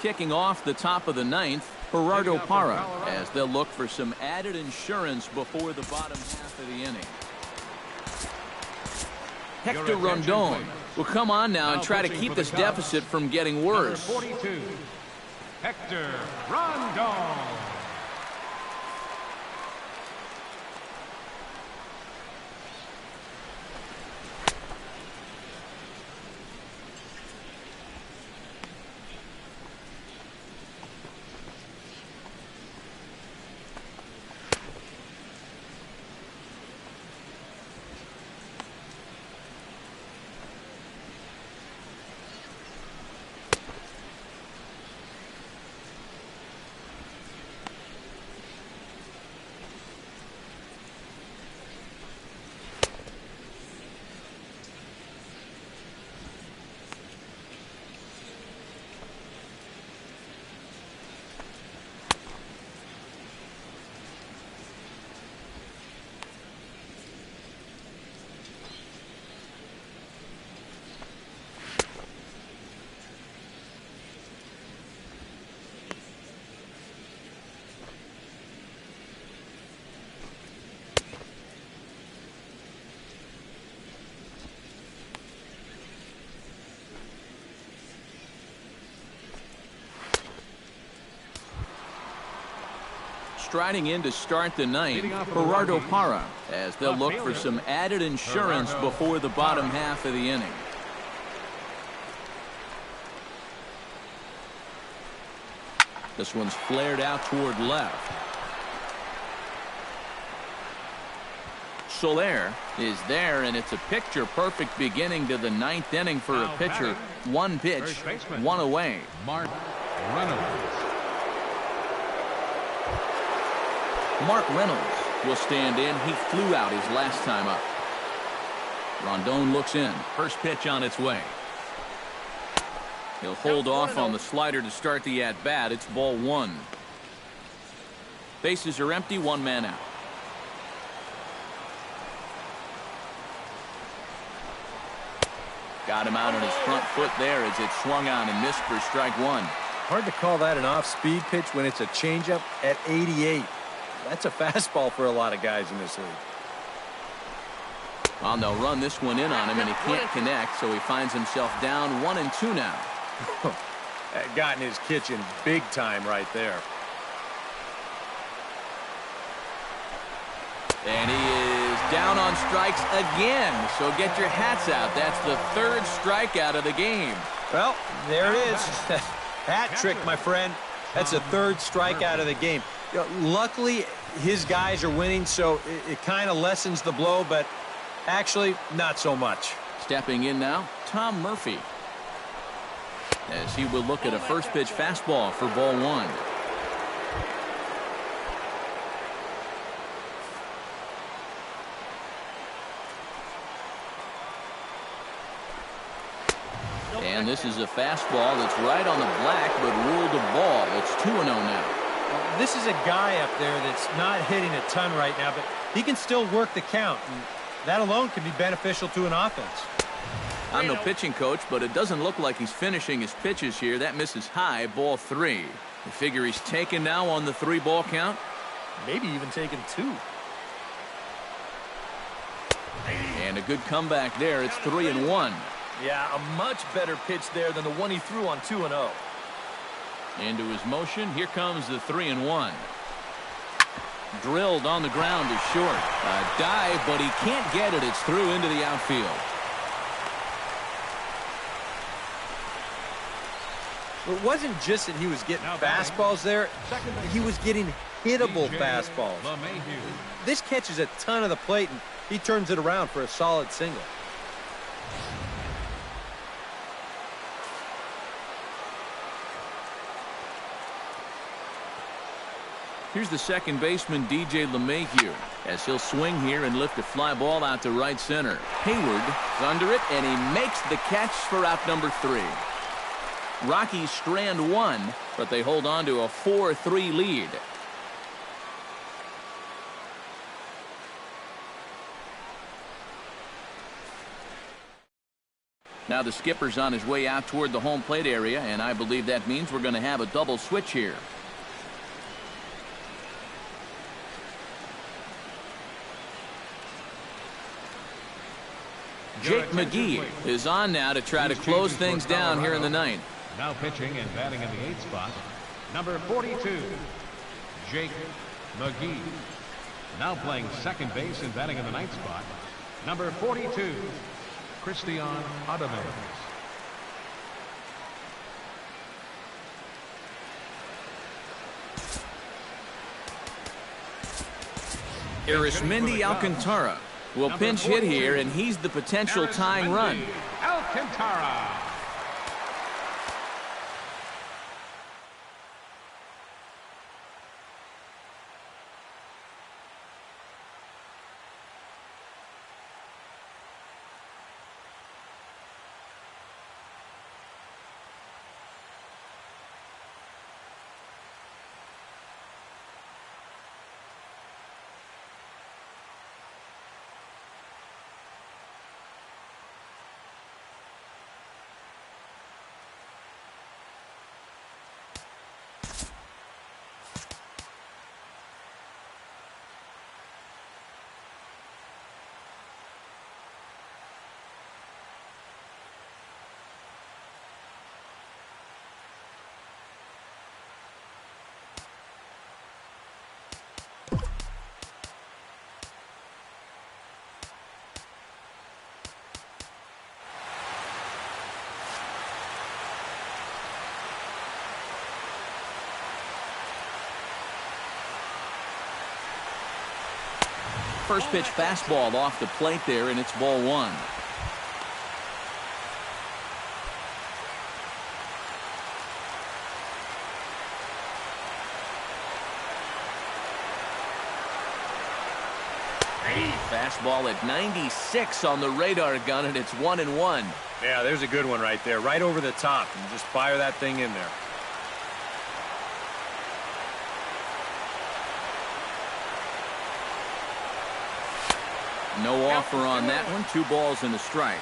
Kicking off the top of the 9th, Gerardo Parra, as they'll look for some added insurance before the bottom half of the inning. Hector Rondon will come on now and try to keep this deficit from getting worse. Number 42, Hector Rondon. striding in to start the ninth, Gerardo Parra, as they'll look for some added insurance before the bottom half of the inning. This one's flared out toward left. Soler is there, and it's a picture-perfect beginning to the ninth inning for a pitcher. One pitch, one away. Mark Reynolds. Mark Reynolds will stand in. He flew out his last time up. Rondon looks in. First pitch on its way. He'll hold off on the slider to start the at-bat. It's ball one. Bases are empty, one man out. Got him out on his front foot there as it swung on and missed for strike one. Hard to call that an off-speed pitch when it's a changeup at 88. That's a fastball for a lot of guys in this league. Well, they'll run this one in on him, and he can't connect, so he finds himself down 1-2 now. That got in his kitchen big time right there. And he is down on strikes again, so get your hats out. That's the third strikeout of the game. Well, there it is. Hat trick, my friend. That's the third strikeout of the game. You know, luckily, his guys are winning, so it kind of lessens the blow, but actually, not so much. Stepping in now, Tom Murphy, as he will look at a first pitch fastball for ball one. And this is a fastball that's right on the black, but ruled a ball. It's 2-0 now. Well, this is a guy up there that's not hitting a ton right now, but he can still work the count. And that alone can be beneficial to an offense. I'm no pitching coach, but it doesn't look like he's finishing his pitches here. That misses high, ball three. You figure he's taken now on the 3-ball count? Maybe even taking 2. And a good comeback there. It's 3-1. Yeah, a much better pitch there than the one he threw on 2-0. Into his motion. Here comes the 3-1. Drilled on the ground to short. A dive, but he can't get it. It's through into the outfield. It wasn't just that he was getting fastballs there. He was getting hittable fastballs. This catches a ton of the plate, and he turns it around for a solid single. Here's the second baseman, DJ LeMahieu, as he'll swing here and lift a fly ball out to right center. Hayward is under it, and he makes the catch for out number 3. Rockies strand one, but they hold on to a 4-3 lead. Now the skipper's on his way out toward the home plate area, and I believe that means we're going to have a double switch here. Jake McGee is on now to try to close things down here in the ninth. Now pitching and batting in the 8th spot, number 42, Jake McGee. Now playing second base and batting in the 9th spot, number 42, Christian Adames. Arismendi Alcantara will pinch hit here, and he's the potential tying run. Alcantara. First pitch fastball off the plate there, and it's ball one. Fastball at 96 on the radar gun, and it's 1-1. Yeah, there's a good one right there, right over the top, and just fire that thing in there. No offer on that one. 2 balls and a strike.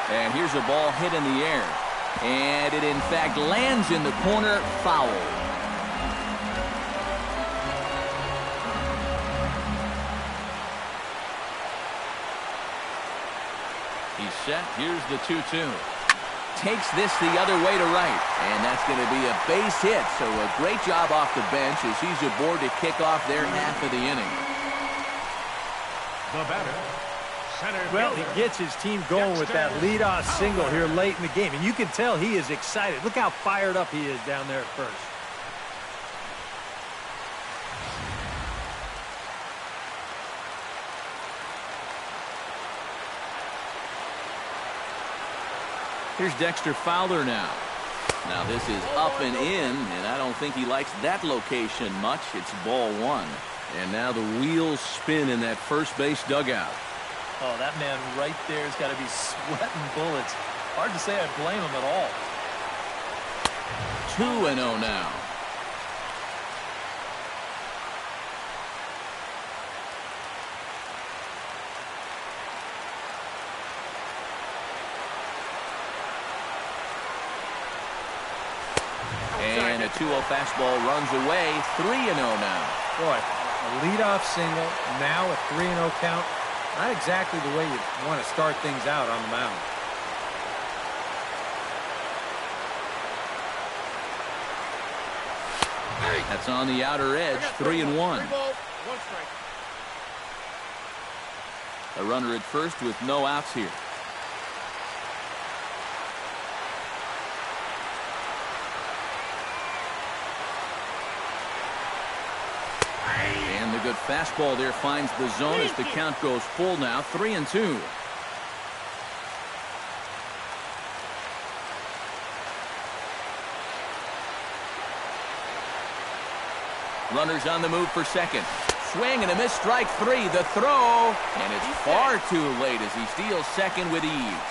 And here's a ball hit in the air. And it, in fact, lands in the corner. Foul. He's set. Here's the 2-2. Takes this the other way to right. And that's going to be a base hit. So a great job off the bench as he's aboard to kick off their half of the inning. The batter. Well, he gets his team going with that leadoff single here late in the game. And you can tell he is excited. Look how fired up he is down there at first. Here's Dexter Fowler now. Now this is up and in, and I don't think he likes that location much. It's ball one. And now the wheels spin in that first base dugout. Oh, that man right there has got to be sweating bullets. Hard to say I blame him at all. 2-0 now. And a 2-0 fastball runs away. 3-0 now. Boy, a leadoff single, now a 3-0 count. Not exactly the way you want to start things out on the mound. That's on the outer edge. 3-1. A runner at first with no outs here. And the good fastball there finds the zone as the count goes full now. 3-2. Runners on the move for second. Swing and a miss, strike 3. The throw, and it's far too late as he steals second with ease.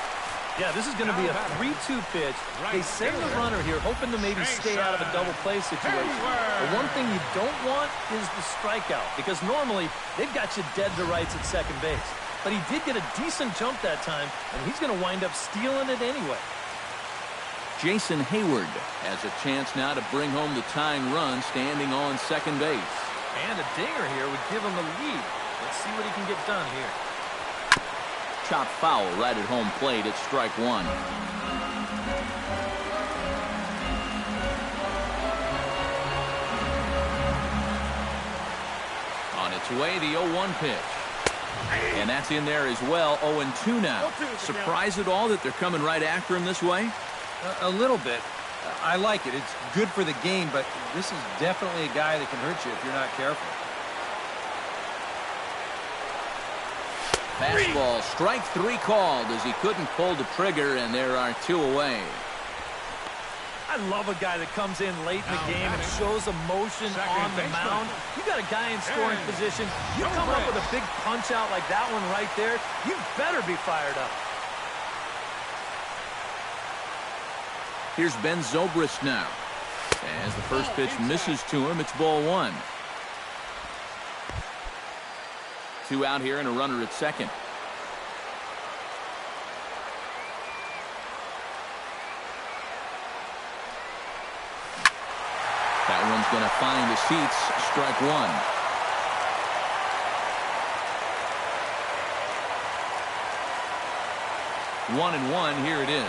Yeah, this is going to be a 3-2 pitch. They send the runner here hoping to maybe stay out of a double play situation. The one thing you don't want is the strikeout, because normally they've got you dead to rights at second base. But he did get a decent jump that time, and he's going to wind up stealing it anyway. Jason Hayward has a chance now to bring home the tying run standing on second base. And a dinger here would give him the lead. Let's see what he can get done here. Chop foul right at home plate. It's strike 1. On its way, the 0-1 pitch. And that's in there as well. 0-2 now. Surprised at all that they're coming right after him this way? A little bit. I like it. It's good for the game, but this is definitely a guy that can hurt you if you're not careful. Fastball, strike 3 called as he couldn't pull the trigger, and there are 2 away. I love a guy that comes in late in the game and shows emotion on the mound. You got a guy in scoring position. You come up with a big punch out like that one right there, you better be fired up. Here's Ben Zobrist now. As the first pitch misses to him, it's ball 1. 2 out here and a runner at second. That one's going to find the seats. Strike 1. 1-1. Here it is.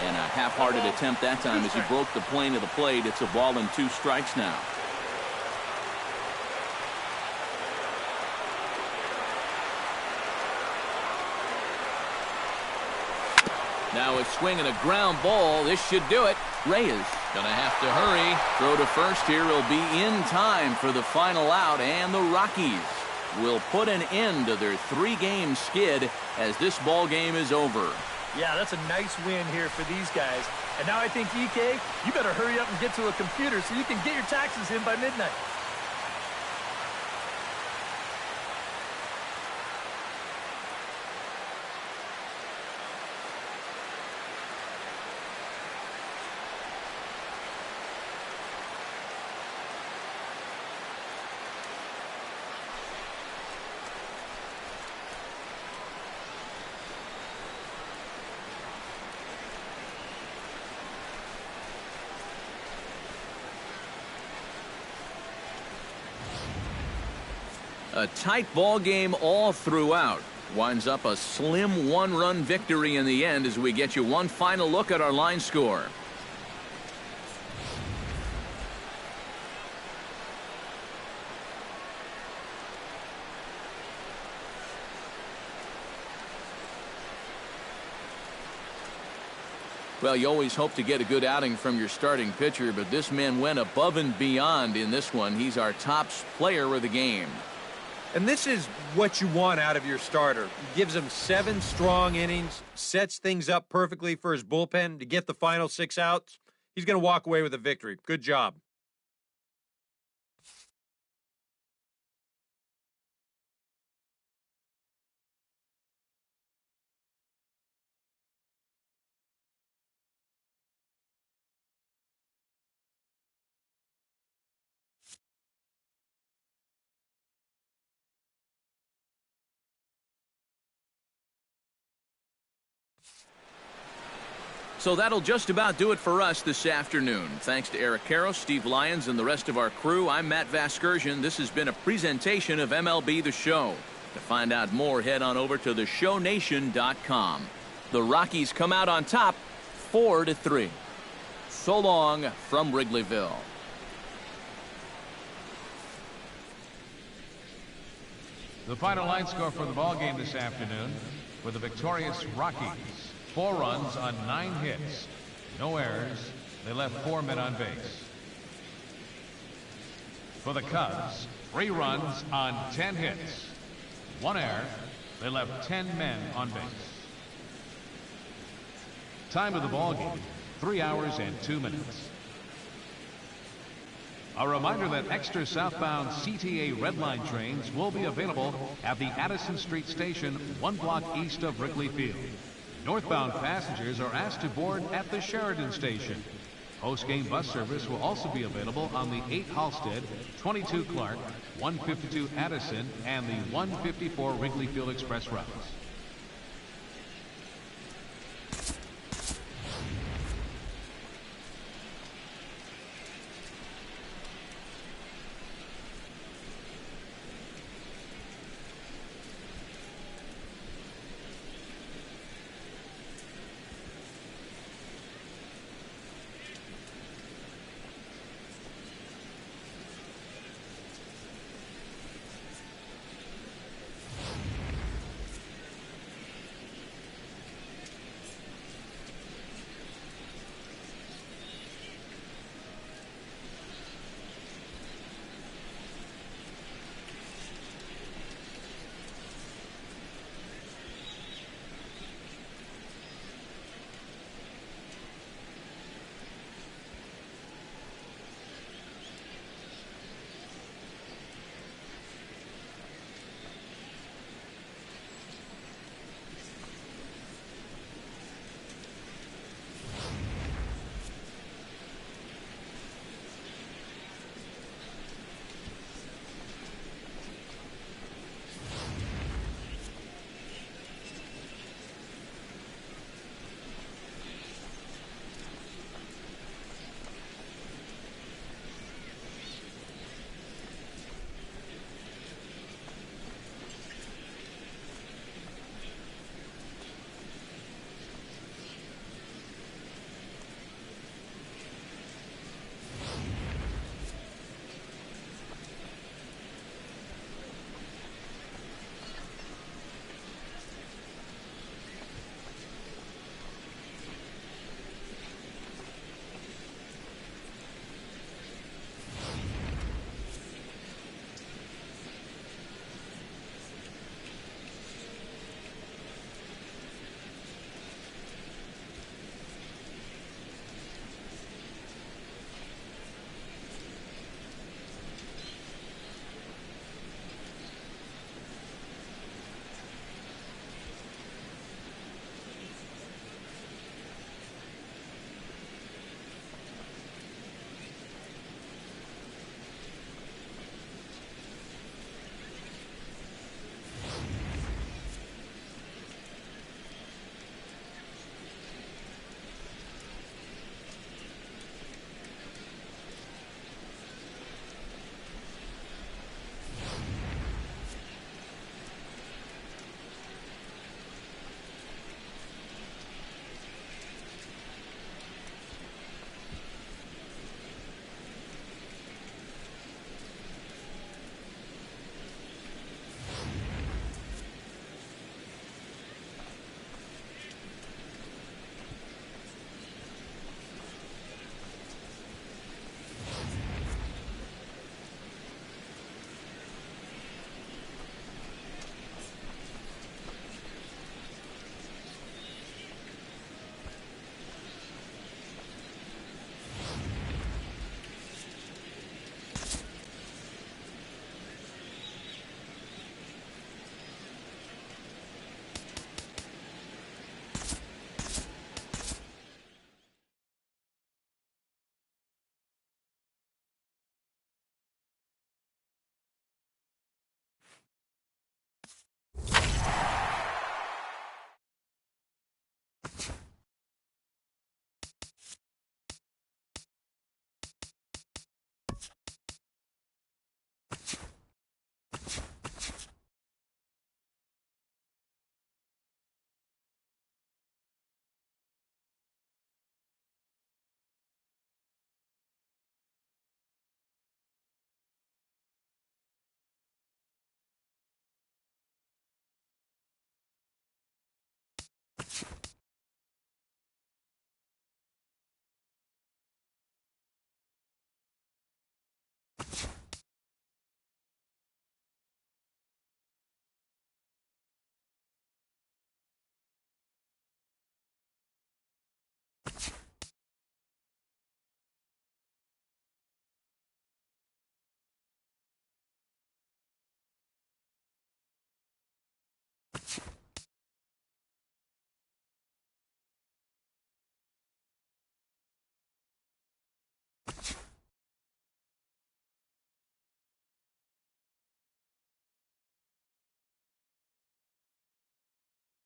And a half-hearted attempt that time as he broke the plane of the plate. It's a ball and 2 strikes now. Now a swing and a ground ball. This should do it. Reyes going to have to hurry. Throw to first here will be in time for the final out, and the Rockies will put an end to their 3-game skid as this ball game is over. Yeah, that's a nice win here for these guys. And now I think, EK, you better hurry up and get to a computer so you can get your taxes in by midnight. A tight ball game all throughout. Winds up a slim 1-run victory in the end as we get you one final look at our line score. Well, you always hope to get a good outing from your starting pitcher, but this man went above and beyond in this one. He's our top player of the game. And this is what you want out of your starter. He gives him 7 strong innings, sets things up perfectly for his bullpen to get the final 6 outs. He's going to walk away with a victory. Good job. So that'll just about do it for us this afternoon. Thanks to Eric Karros, Steve Lyons, and the rest of our crew. I'm Matt Vasgersian. This has been a presentation of MLB The Show. To find out more, head on over to theshownation.com. The Rockies come out on top 4-3. So long from Wrigleyville. The final line score for the ball game this afternoon for the victorious Rockies. 4 runs on 9 hits. No errors. They left 4 men on base. For the Cubs, 3 runs on 10 hits. 1 error. They left 10 men on base. Time of the ball game, 3 hours and 2 minutes. A reminder that extra southbound CTA Red Line trains will be available at the Addison Street Station 1 block east of Wrigley Field. Northbound passengers are asked to board at the Sheridan Station. Post-game bus service will also be available on the 8 Halstead, 22 Clark, 152 Addison, and the 154 Wrigley Field Express routes.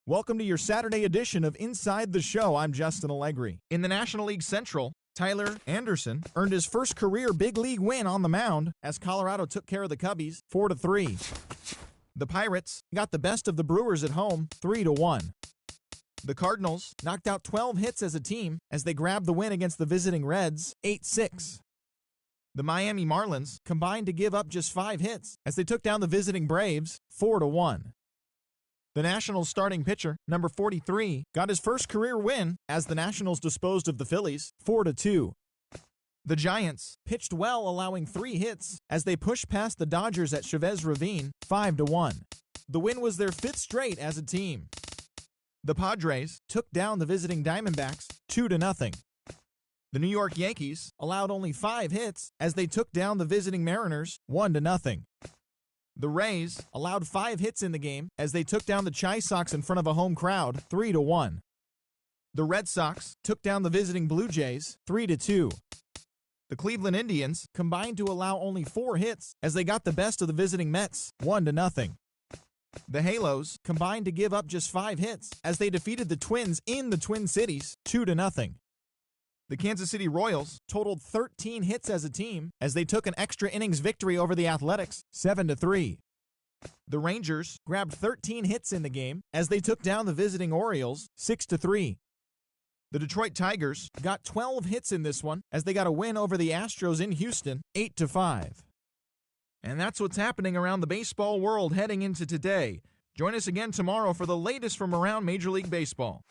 Welcome to your Saturday edition of Inside the Show. I'm Justin Allegri. In the National League Central, Tyler Anderson earned his first career big league win on the mound as Colorado took care of the Cubbies 4-3. The Pirates got the best of the Brewers at home 3-1. The Cardinals knocked out 12 hits as a team as they grabbed the win against the visiting Reds 8-6. The Miami Marlins combined to give up just 5 hits as they took down the visiting Braves 4-1. The Nationals starting pitcher, number 43, got his first career win as the Nationals disposed of the Phillies 4-2. The Giants pitched well, allowing 3 hits as they pushed past the Dodgers at Chavez Ravine 5-1. The win was their 5th straight as a team. The Padres took down the visiting Diamondbacks 2-0. The New York Yankees allowed only 5 hits as they took down the visiting Mariners 1-0. The Rays allowed 5 hits in the game as they took down the Chi Sox in front of a home crowd 3-1. The Red Sox took down the visiting Blue Jays 3-2. The Cleveland Indians combined to allow only 4 hits as they got the best of the visiting Mets 1-0. The Halos combined to give up just 5 hits as they defeated the Twins in the Twin Cities 2-0. The Kansas City Royals totaled 13 hits as a team as they took an extra innings victory over the Athletics 7-3. The Rangers grabbed 13 hits in the game as they took down the visiting Orioles 6-3. The Detroit Tigers got 12 hits in this one as they got a win over the Astros in Houston 8-5. And that's what's happening around the baseball world heading into today. Join us again tomorrow for the latest from around Major League Baseball.